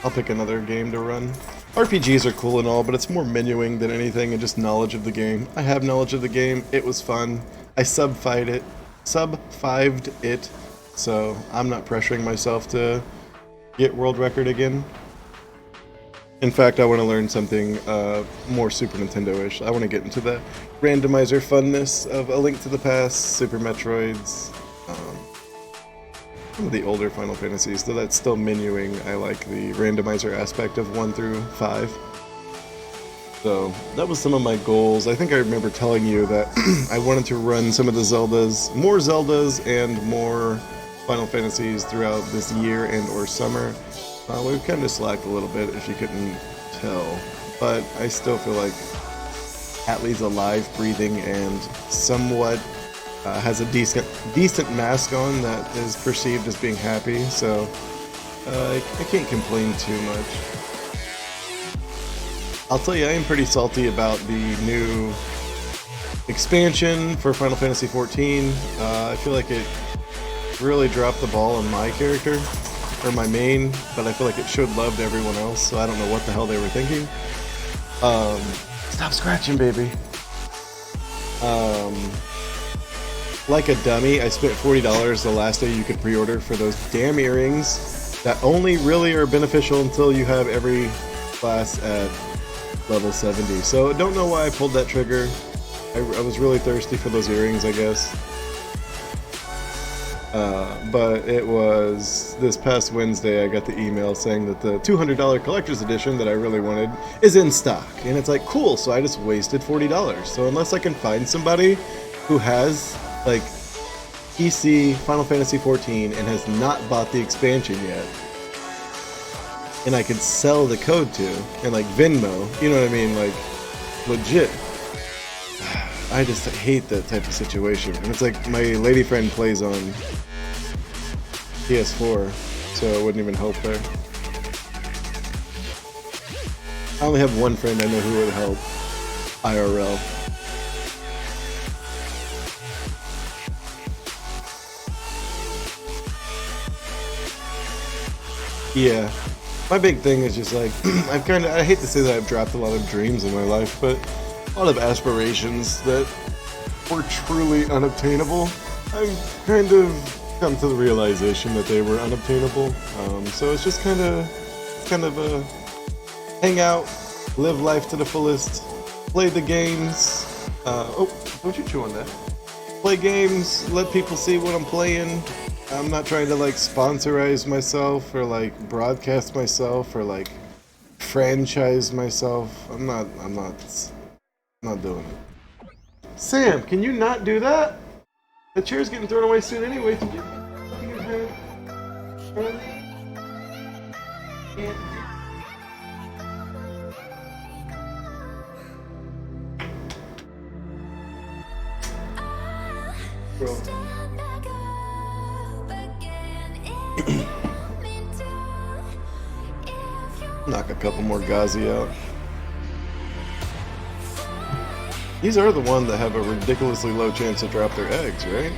I'll pick another game to run. RPGs are cool and all, but it's more menuing than anything and just knowledge of the game. I have knowledge of the game, it was fun. I sub-5'd it, so I'm not pressuring myself to get world record again. In fact, I want to learn something more Super Nintendo-ish. I want to get into the randomizer funness of A Link to the Past, Super Metroids, some of the older Final Fantasies, though that's still menuing. I like the randomizer aspect of 1 through 5. So that was some of my goals. I think I remember telling you that I wanted to run some of the Zeldas, more Zeldas and more Final Fantasies throughout this year and or summer. We've kind of slacked a little bit, if you couldn't tell, but I still feel like Atlee's alive, breathing, and somewhat has a decent mask on that is perceived as being happy, so I can't complain too much. I'll tell you, I am pretty salty about the new expansion for Final Fantasy XIV. I feel like it really dropped the ball on my character. Or my main, but I feel like it showed love to everyone else, so I don't know what the hell they were thinking. Stop scratching, baby. Like a dummy, I spent $40 the last day you could pre-order for those damn earrings that only really are beneficial until you have every class at level 70. So don't know why I pulled that trigger. I was really thirsty for those earrings, I guess. But it was this past Wednesday I got the email saying that the $200 collector's edition that I really wanted is in stock. And it's like, cool, so I just wasted $40. So unless I can find somebody who has, like, PC Final Fantasy XIV and has not bought the expansion yet, and I could sell the code to, and like Venmo, you know what I mean, like, legit. I just hate that type of situation. And it's like my lady friend plays on PS4, so it wouldn't even help there. I only have one friend I know who would help IRL. Yeah, my big thing is just like, I hate to say that I've dropped a lot of dreams in my life, but a lot of aspirations that were truly unobtainable. I've kind of come to the realization that they were unobtainable. So it's just kind of a hang out, live life to the fullest, play the games. Don't you chew on that? Play games, let people see what I'm playing. I'm not trying to like sponsorize myself or like broadcast myself or like franchise myself. I'm not doing it. Sam, can you not do that? The chair's getting thrown away soon anyway. To get Bro. Knock a couple more Ghazi out. These are the ones that have a ridiculously low chance to drop their eggs, right?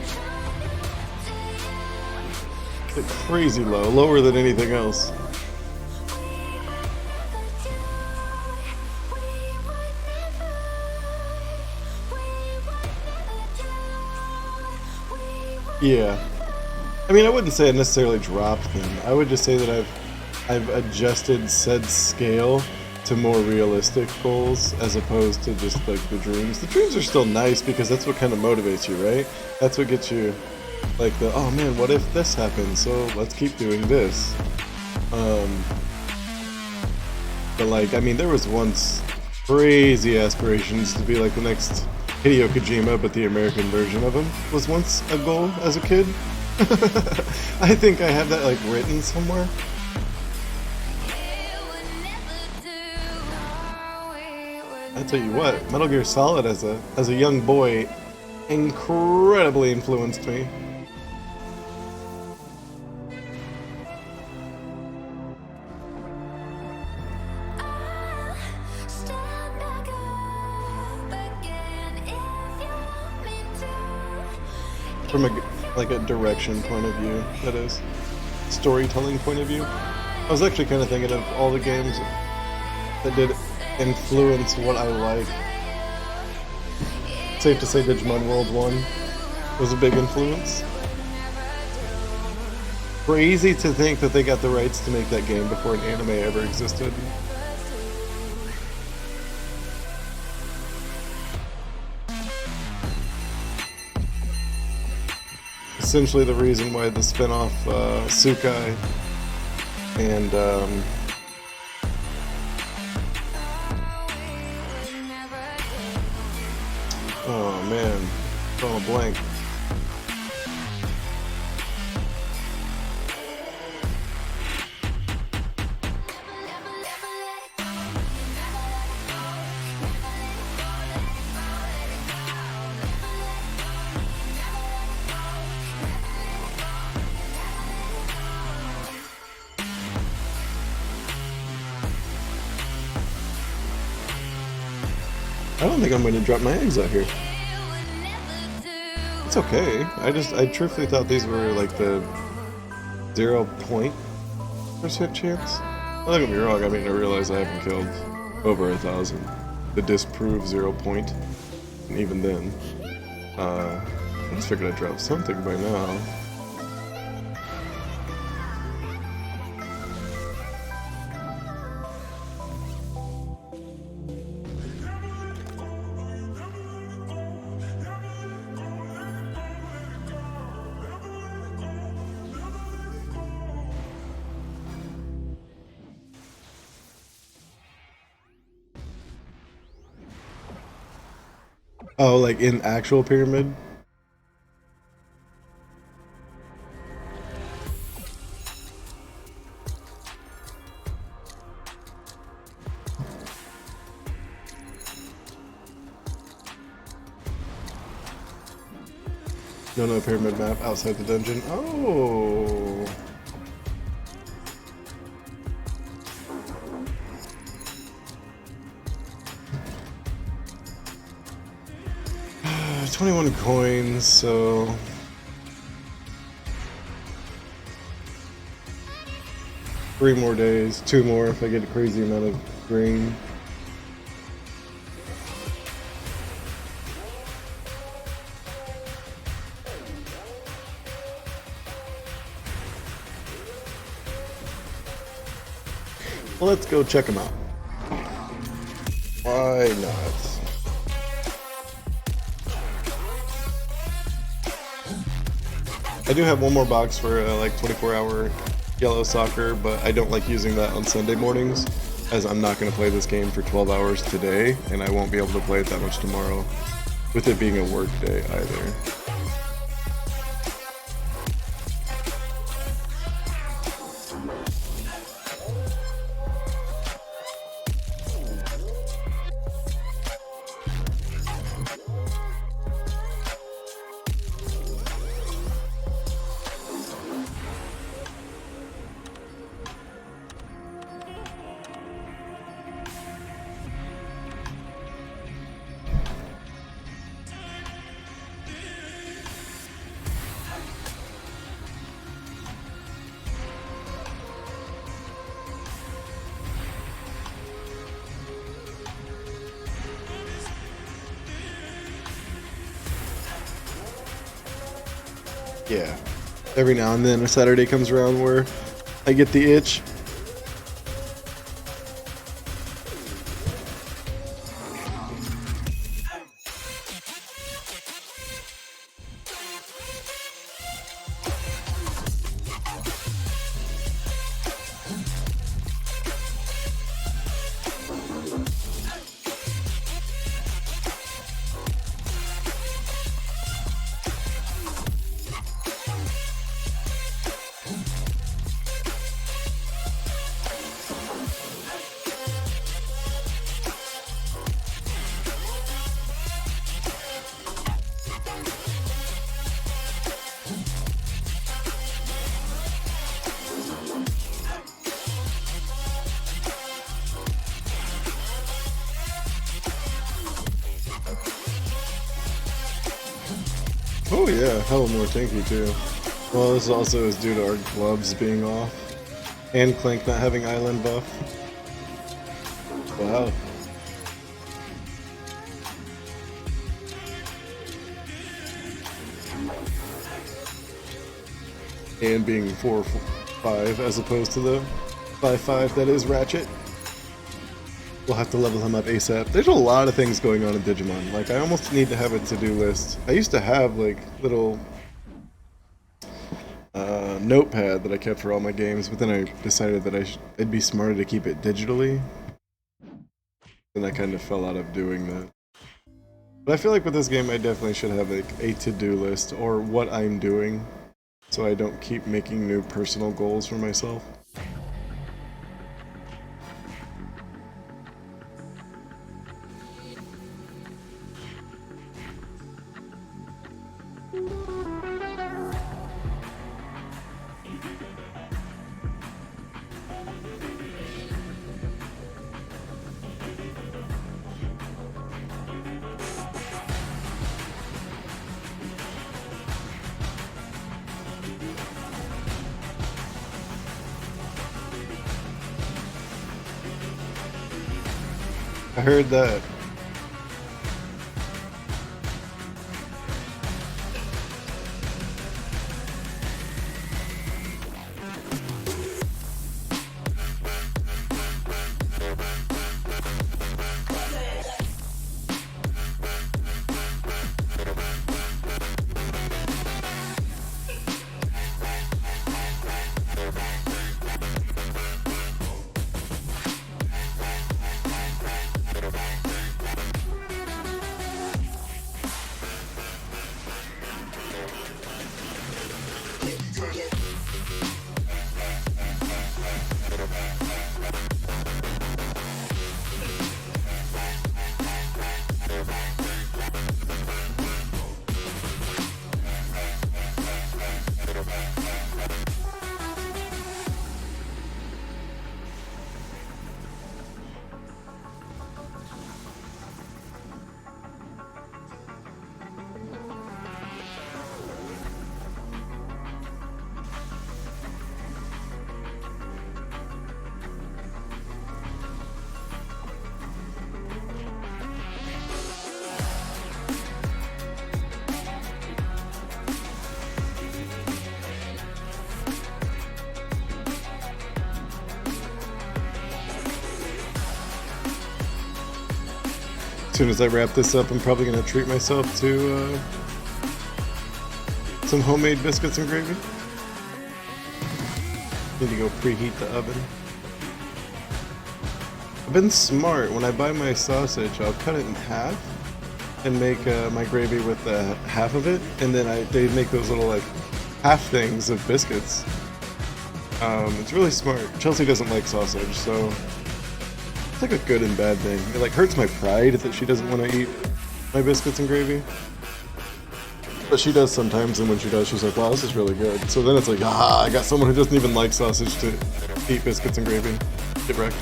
They're crazy low, lower than anything else. Yeah. I mean, I wouldn't say I necessarily dropped them. I would just say that I've adjusted said scale to more realistic goals as opposed to just like the dreams. The dreams are still nice because that's what kind of motivates you, right? That's what gets you like the, oh man, what if this happens? So let's keep doing this. But like, I mean, there was once crazy aspirations to be like the next Hideo Kojima, but the American version of him was once a goal as a kid. I think I have that like written somewhere. I tell you what, Metal Gear Solid as a young boy incredibly influenced me. From a direction point of view, that is, storytelling point of view. I was actually kind of thinking of all the games that did influence what I like. Safe to say Digimon World 1 was a big influence. Crazy to think that they got the rights to make that game before an anime ever existed. Essentially the reason why the spin-off Sukai and oh man, drawing a blank. I don't think I'm going to drop my eggs out here. It's okay. I truthfully thought these were like the 0.% chance. Don't get me wrong, I mean, I realize I haven't killed over 1,000 to disprove 0 point. And even then, I just figured I'd drop something by now. Oh, like in actual pyramid? No pyramid map outside the dungeon. Oh. 21 coins, so 3 more days, 2 more if I get a crazy amount of grain. Let's go check them out. Why not? I do have one more box for like 24-hour yellow soccer, but I don't like using that on Sunday mornings, as I'm not going to play this game for 12 hours today, and I won't be able to play it that much tomorrow, with it being a work day either. Yeah, every now and then a Saturday comes around where I get the itch. Oh yeah, hell more tanky too. Well, this also is due to our gloves being off, and Clank not having island buff. Wow. And being 4-5 as opposed to the 5-5 that is Ratchet. We'll have to level him up ASAP. There's a lot of things going on in Digimon. Like, I almost need to have a to-do list. I used to have, like, little notepad that I kept for all my games, but then I decided that it'd be smarter to keep it digitally. Then I kind of fell out of doing that. But I feel like with this game, I definitely should have, like, a to-do list, or what I'm doing, so I don't keep making new personal goals for myself. I heard that. soon as I wrap this up, I'm probably gonna treat myself to some homemade biscuits and gravy. Need to go preheat the oven. I've been smart. When I buy my sausage, I'll cut it in half and make my gravy with half of it, and then they make those little like half things of biscuits. It's really smart. Chelsea doesn't like sausage, so it's like a good and bad thing. It like hurts my pride that she doesn't want to eat my biscuits and gravy. But she does sometimes, and when she does, she's like, wow, this is really good. So then it's like, I got someone who doesn't even like sausage to eat biscuits and gravy. Get wrecked.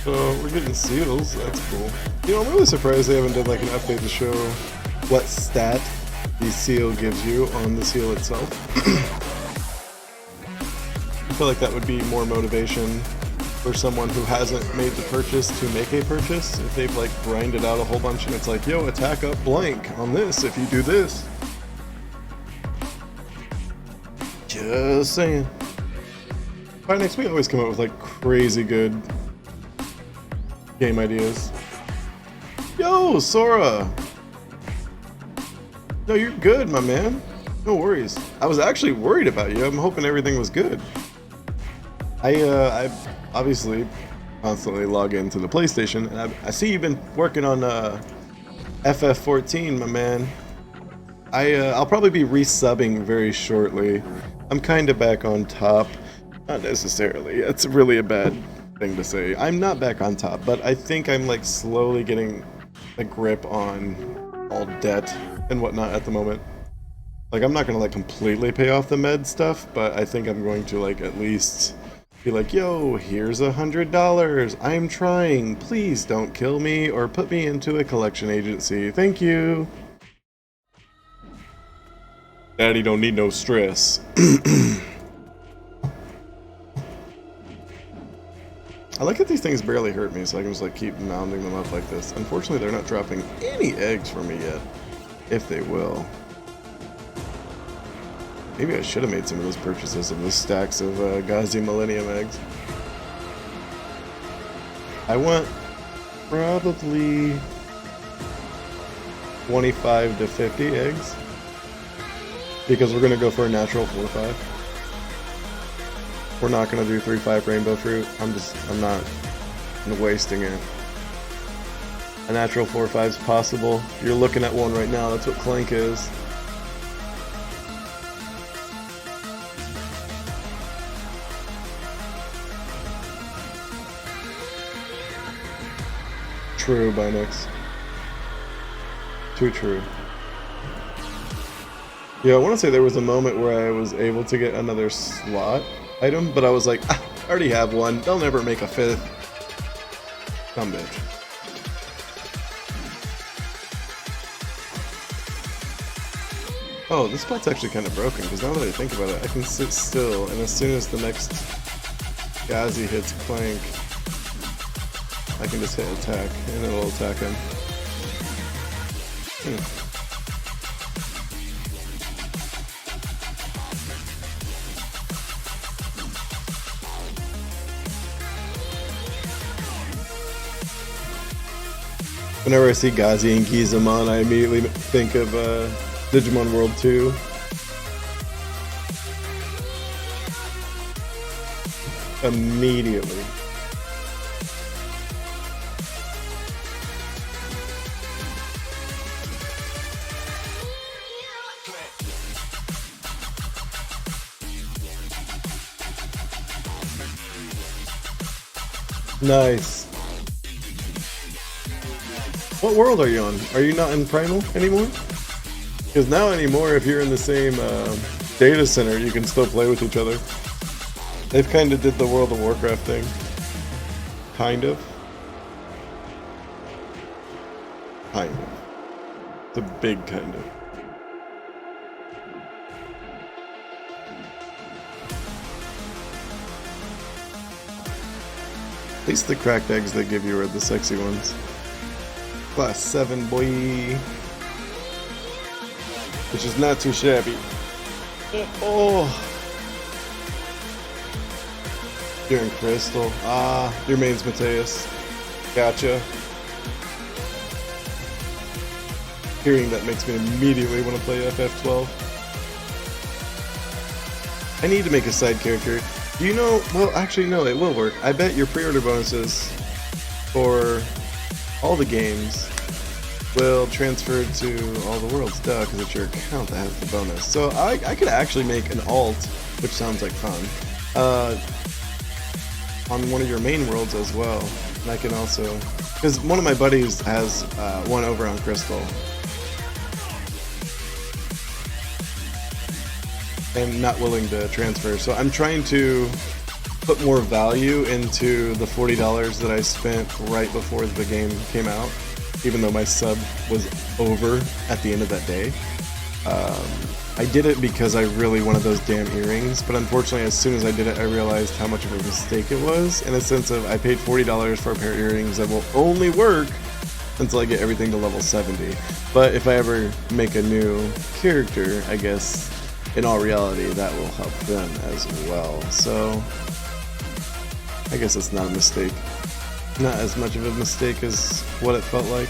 So we're getting seals, that's cool. You know, I'm really surprised they haven't done like an update to show what stat the seal gives you on the seal itself. I feel like that would be more motivation for someone who hasn't made the purchase to make a purchase. If they've like grinded out a whole bunch and it's like, yo, attack up blank on this if you do this. Just saying. By next week, I always come up with like crazy good game ideas. Yo, Sora! No, you're good, my man. No worries. I was actually worried about you. I'm hoping everything was good. I obviously constantly log into the PlayStation, and I see you've been working on FF14, my man. I'll probably be resubbing very shortly. I'm kind of back on top. Not necessarily. It's really a bad thing to say. I'm not back on top, but I think I'm like slowly getting a grip on all debt and whatnot at the moment. Like, I'm not gonna like completely pay off the med stuff, but I think I'm going to like at least be like, yo, here's $100. I'm trying. Please don't kill me or put me into a collection agency. Thank you. Daddy don't need no stress. I like that these things barely hurt me, so I can just like keep mounding them up like this. Unfortunately, they're not dropping any eggs for me yet. If they will. Maybe I should have made some of those purchases of those stacks of Ghazi Millennium eggs. I want probably 25 to 50 eggs. Because we're going to go for a natural 4-5. We're not going to do 3-5 rainbow fruit. I'm not wasting it. A natural 4-5 is possible. You're looking at one right now. That's what Clank is. True, Binex. Too true. Yeah, I want to say there was a moment where I was able to get another slot item, but I was like, I already have one. They'll never make a fifth. Dumb bitch. Oh, this spot's actually kind of broken, because now that I think about it, I can sit still, and as soon as the next Ghazi hits Clank, I can just hit attack, and it'll attack him. Whenever I see Ghazi and Gizamon, I immediately think of Digimon World 2. Immediately. Nice. What world are you on? Are you not in Primal anymore? Because now anymore, if you're in the same data center, you can still play with each other. They've kind of did the World of Warcraft thing. Kind of. Kind of. It's a big kind of. At least the cracked eggs they give you are the sexy ones. Class 7, boy. which is not too shabby. Oh. You're in Crystal. Ah, your main's Mateus. Gotcha. Hearing that makes me immediately want to play FF12. I need to make a side character. Do you know? Well, actually, no, it will work. I bet your pre-order bonuses for all the games will transfer to all the worlds. Duh, because it's your account that has the bonus. So I could actually make an alt, which sounds like fun, on one of your main worlds as well. And I can also, because one of my buddies has one over on Crystal. And not willing to transfer, so I'm trying to put more value into the $40 that I spent right before the game came out, even though my sub was over at the end of that day. I did it because I really wanted those damn earrings, but unfortunately as soon as I did it I realized how much of a mistake it was, in a sense of I paid $40 for a pair of earrings that will only work until I get everything to level 70. But if I ever make a new character, I guess in all reality, that will help them as well. So, I guess it's not a mistake. Not as much of a mistake as what it felt like.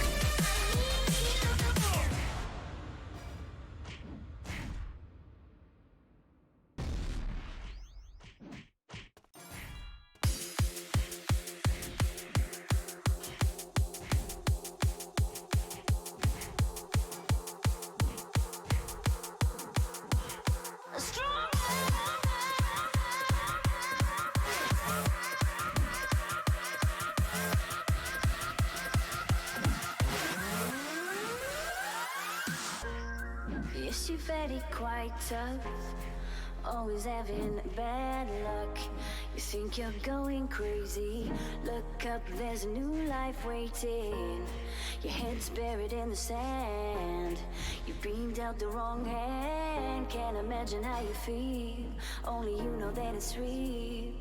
Yes, you're very quite tough, always having bad luck. You think you're going crazy, look up, there's a new life waiting. Your head's buried in the sand, you've been dealt the wrong hand. Can't imagine how you feel, only you know that it's real.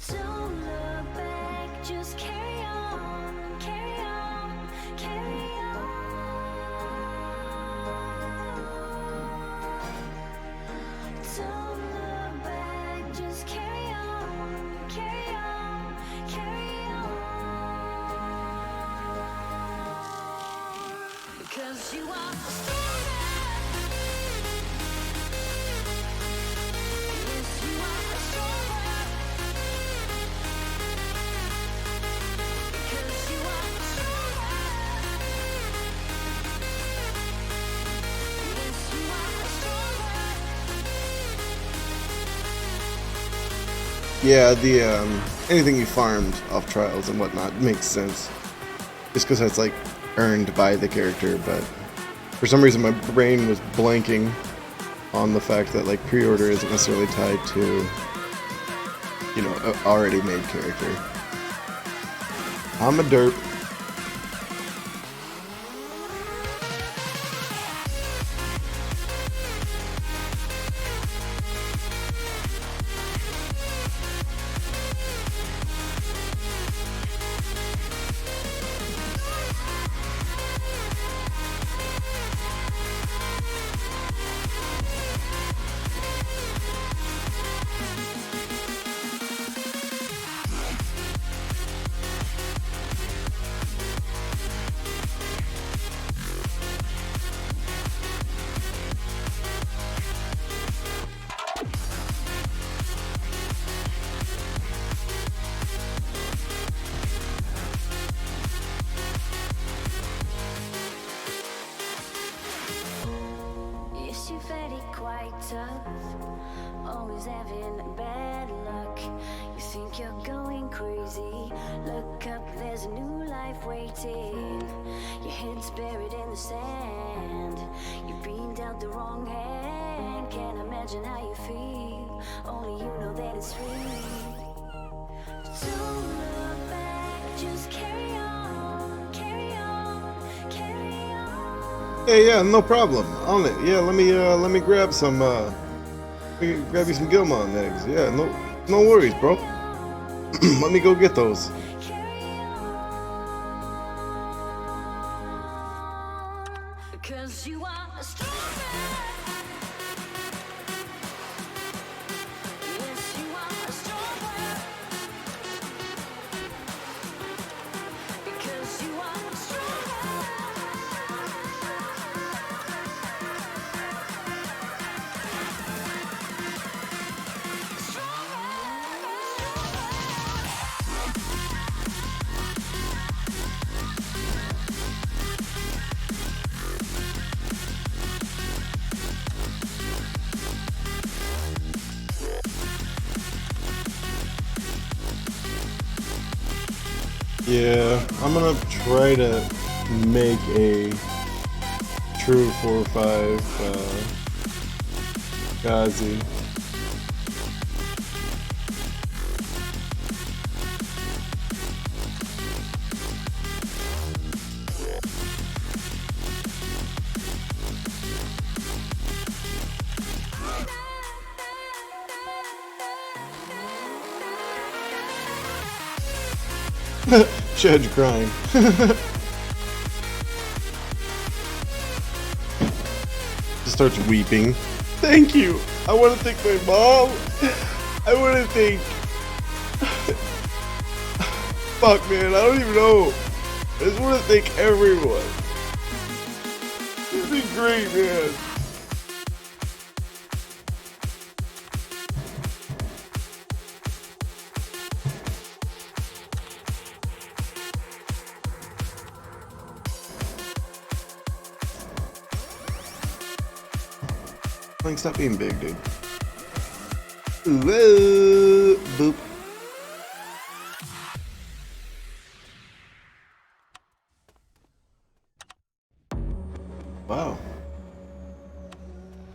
Don't look back, just carry on, carry on, carry on. Don't look back, just carry on, carry on, carry on. Because you are stronger. Yes, you are stronger. Because you are stronger. Yes, you are stronger. Yeah, the anything you farmed off trials and whatnot makes sense. Just because that's like earned by the character, but for some reason my brain was blanking on the fact that like pre-order isn't necessarily tied to, you know, an already made character. I'm a derp. Yes, you're very quite tough, always having bad luck. You think you're going crazy, look up, there's a new life waiting. Your head's buried in the sand, you've been dealt the wrong hand. Can't imagine how you feel, only you know that it's real. Don't look back, just carry on, carry on, carry on. Hey, yeah, no problem. On it. Yeah, let me grab some let me grab you some Gilmon eggs. Yeah, no worries, bro. Let me go get those. Because you are stronger. Yeah, I'm gonna try to make a true 4-5 Ghazi. Judge crying. Just starts weeping. Thank you. I want to thank my mom. I want to thank. Fuck, man. I don't even know. I just want to thank everyone. It's been great, man. Like, stop being big, dude. Whoa, boop. Wow.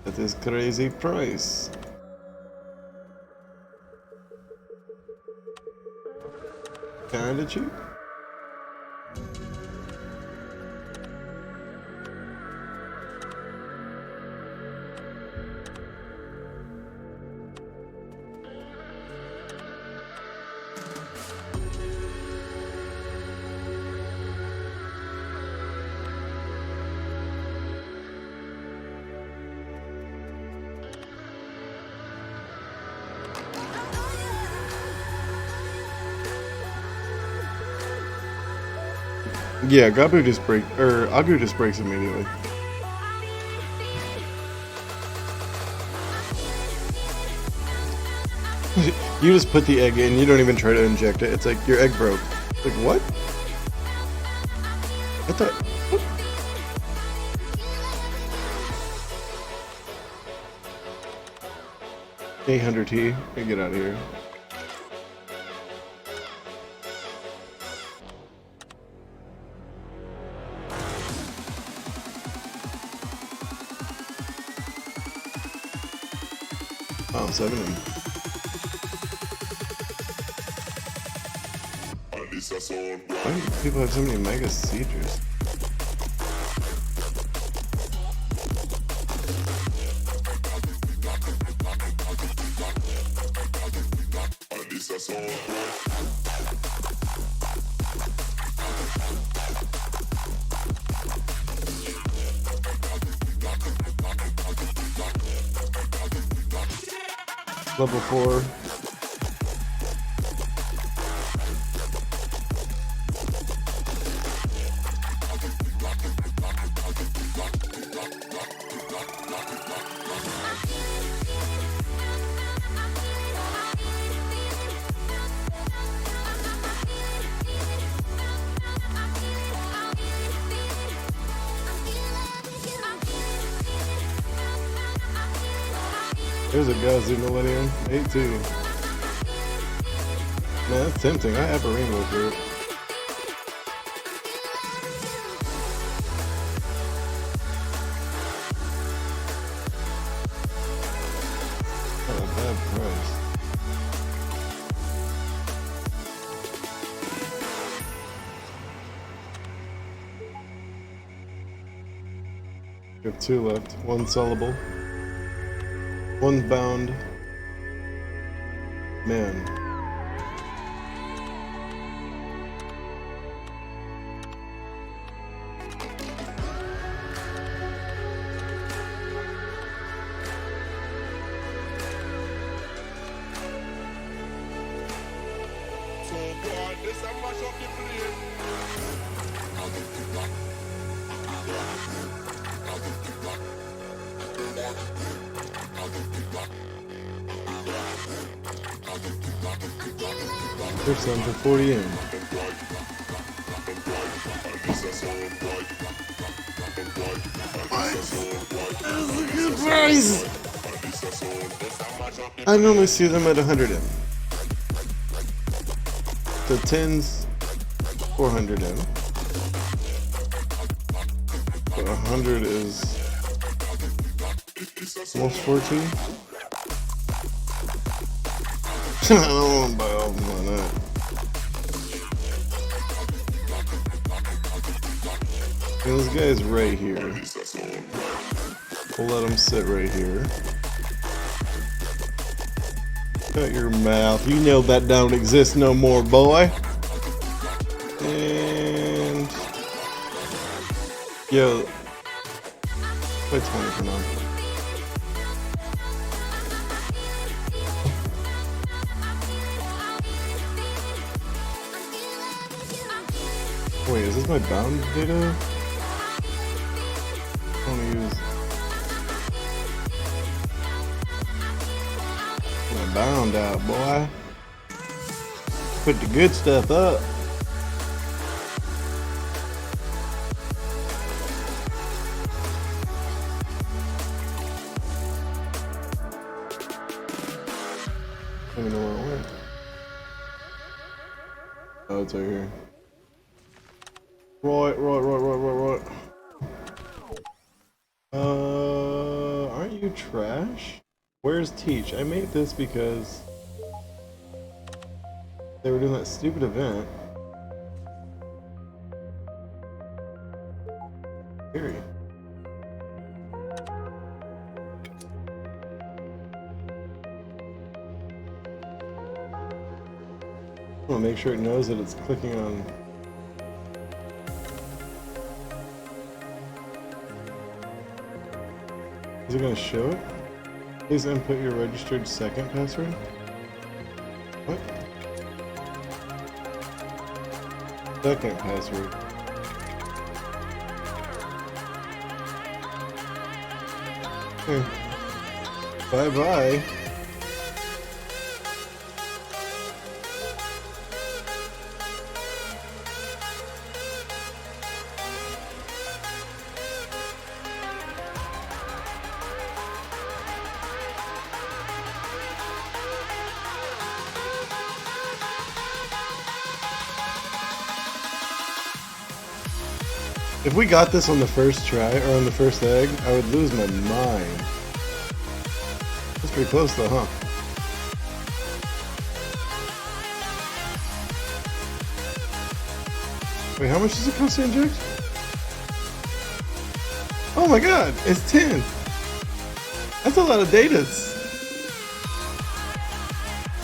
At this crazy price. Kinda cheap. Yeah, Gabu just Agu just breaks immediately. You just put the egg in, you don't even try to inject it. It's like, your egg broke. Like, what? I thought... What? 800T. Get out of here. Oh, 7 of them. Why do people have so many mega siegers? Level 4. There's a Ghazi Millennium. 8-2. Man, that's tempting. I have a rainbow for it. Not a bad price. We have 2 left. 1 sellable. 1 bound. Man. First one for 40 in. That's a good price! I normally see them at 100 in. The 10s, 400 in. But 100 is almost 14. I don't want to buy all of them on that. And this guy's right here. We'll let him sit right here. Shut your mouth. You know that don't exist no more, boy. And yo, play 20 for now. Wait, is this my bound data? I want to use my bound out, boy. Put the good stuff up. I don't know where it went. Oh, it's right here. Right. Aren't you trash? Where's Teach? I made this because they were doing that stupid event. Scary. I want to make sure it knows that it's clicking on. Is it going to show it? Please input your registered second password. What? Second password. Bye bye. If we got this on the first try, or on the first egg, I would lose my mind. That's pretty close though, huh? Wait, how much does it cost to inject? Oh my god, it's 10! That's a lot of data. It's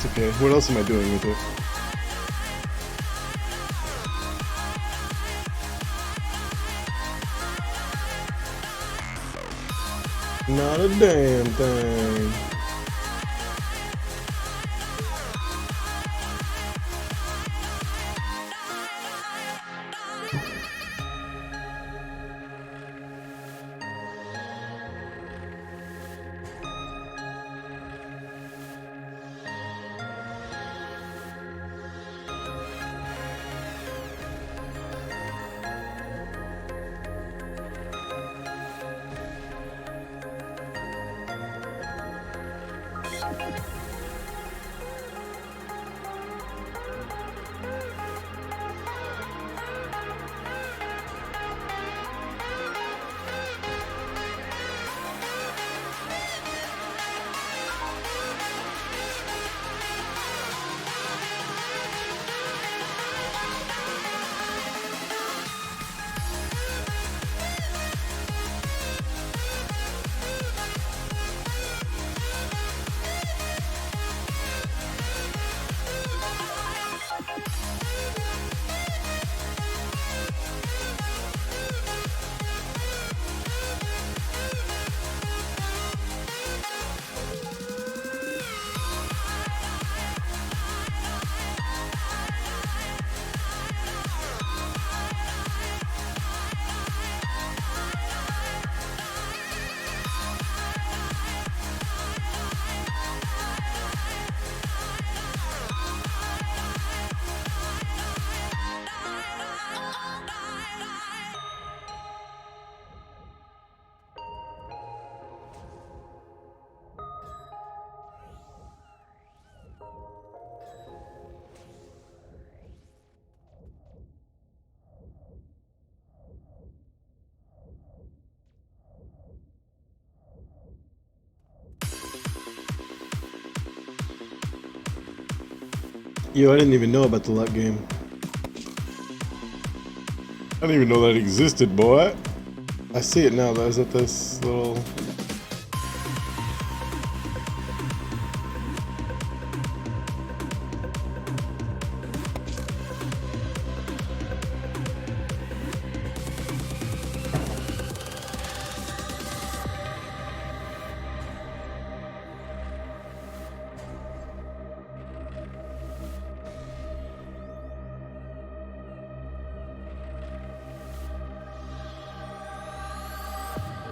okay, what else am I doing with it? Not a damn thing. Yo, I didn't even know about the luck game. I didn't even know that existed, boy. I see it now, though. Is it this little...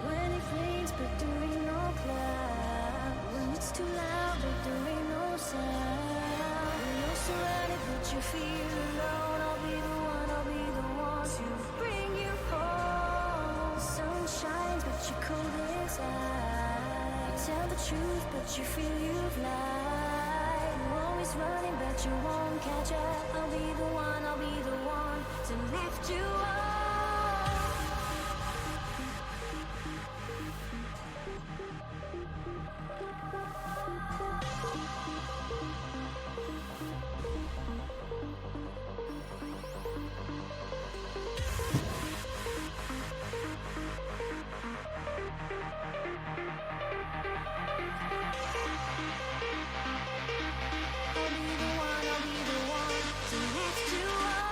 When it rains, but there ain't no cloud. When it's too loud, but there ain't no sound. When you're surrounded, but you feel alone. I'll be the one, I'll be the one to bring you home. The sun shines, but you're cold inside. Tell the truth, but you feel you've lied. You're always running, but you won't catch up. I'll be the one, I'll be the one to lift you up. I'll be the one, I'll be the one to lift you up.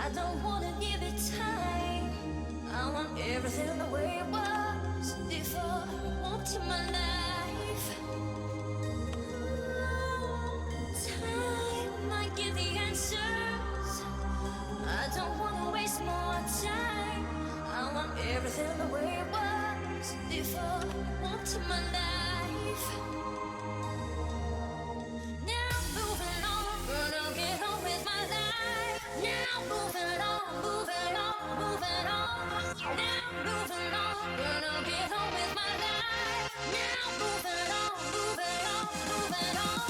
I don't wanna give it time. I want everything the way it was before. Want to my life. Time might give the answers. I don't wanna waste more time. I want everything the way it was before. Want to my life. Now moving on, gonna get on with my life. Now moving on, moving on, moving on. Now moving on, gonna get on with my life. Now moving on, moving on, moving on.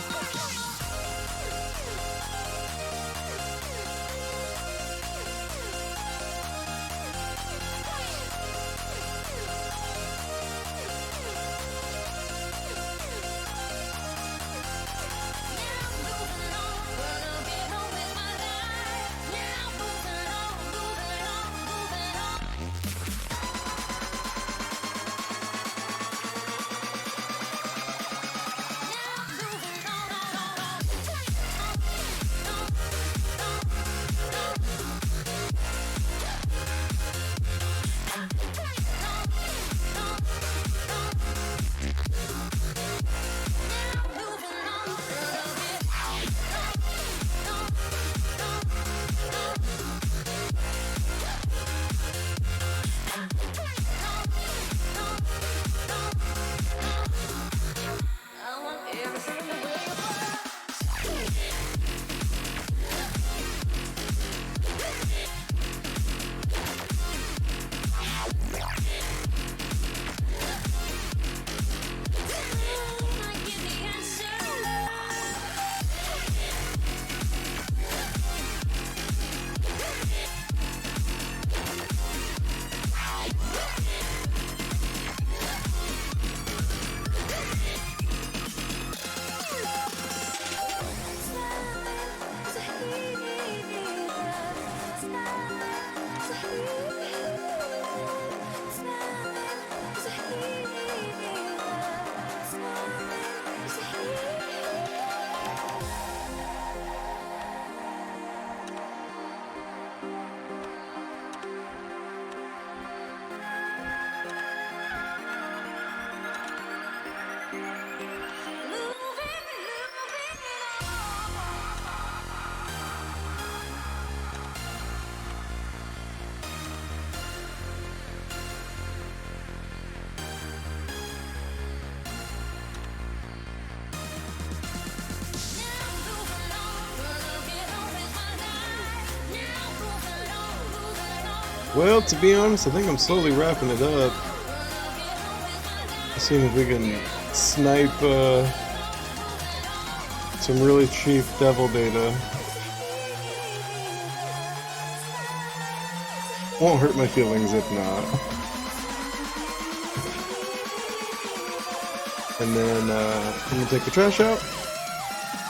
Well, to be honest, I think I'm slowly wrapping it up. Seeing if we can snipe some really cheap devil data. Won't hurt my feelings if not. And then I'm gonna take the trash out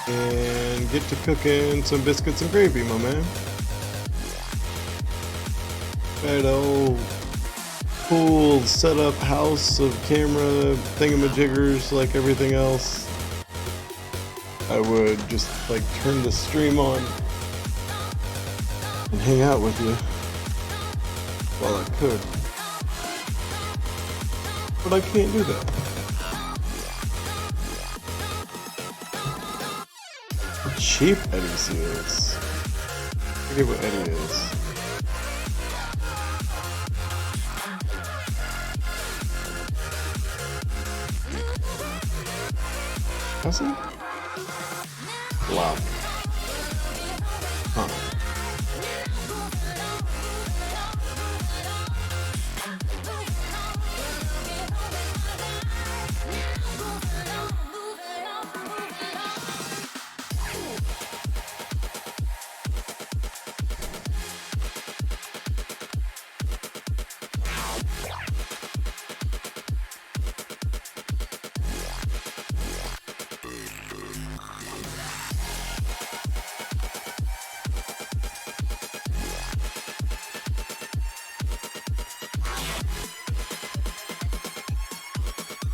and get to cooking some biscuits and gravy, my man. Got a old cool setup house of camera thingamajiggers like everything else. I would just like turn the stream on and hang out with you while I cook. But I can't do that. Cheap Eddie is. I forget what Eddie is. How's he? Wow. Huh.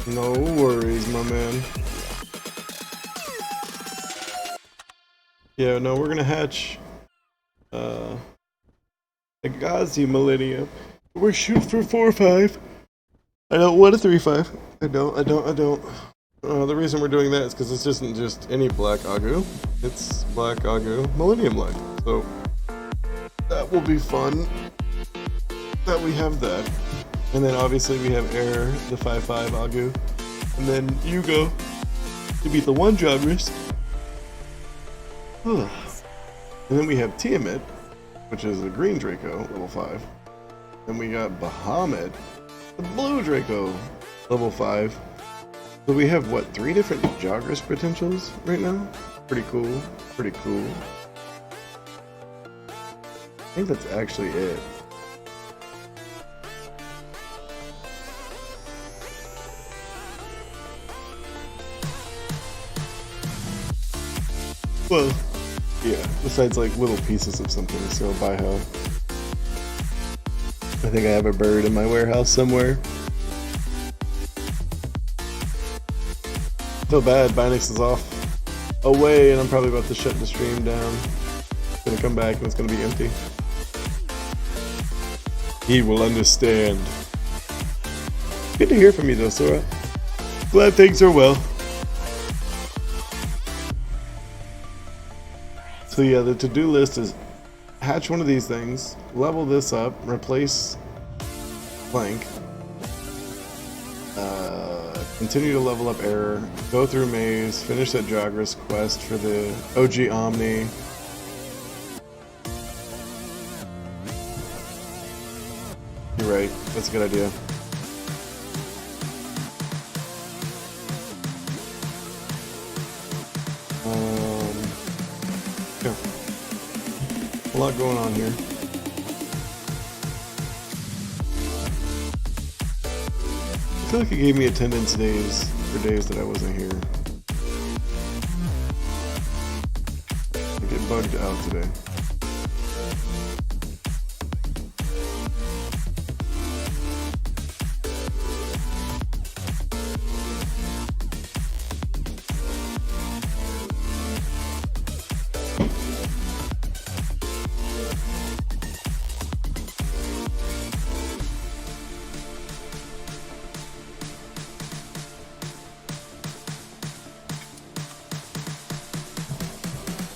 No worries, my man. Yeah, no, we're gonna hatch Gazi Millennium. We're shooting for 4-5. I don't want a 3-5. I don't. The reason we're doing that is because this isn't just any black Agu. It's black Agu Millennium Light. So that will be fun that we have that. And then obviously we have Air, the 5-5 Agu. And then Yugo to beat the 1 Jogress. And then we have Tiamat, which is a green Draco, level 5. Then we got Bahamut, the blue Draco, level 5. So we have, what, 3 different Jogress potentials right now? Pretty cool. Pretty cool. I think that's actually it. Well, yeah, besides like little pieces of something, so buy how. I think I have a bird in my warehouse somewhere. Feel bad, Binix is off away and I'm probably about to shut the stream down. It's gonna come back and it's gonna be empty. He will understand. Good to hear from you though, Sora. Glad things are well. So yeah, the to-do list is hatch one of these things, level this up, replace Plank, continue to level up Error, go through Maze, finish that Jogress quest for the OG Omni. You're right, that's a good idea. Yeah. A lot going on here. I feel like it gave me attendance days for days that I wasn't here. I get bugged out today.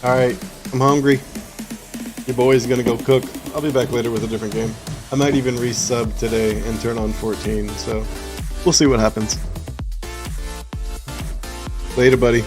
Alright, I'm hungry. Your boy's gonna go cook. I'll be back later with a different game. I might even resub today and turn on 14, so we'll see what happens. Later, buddy.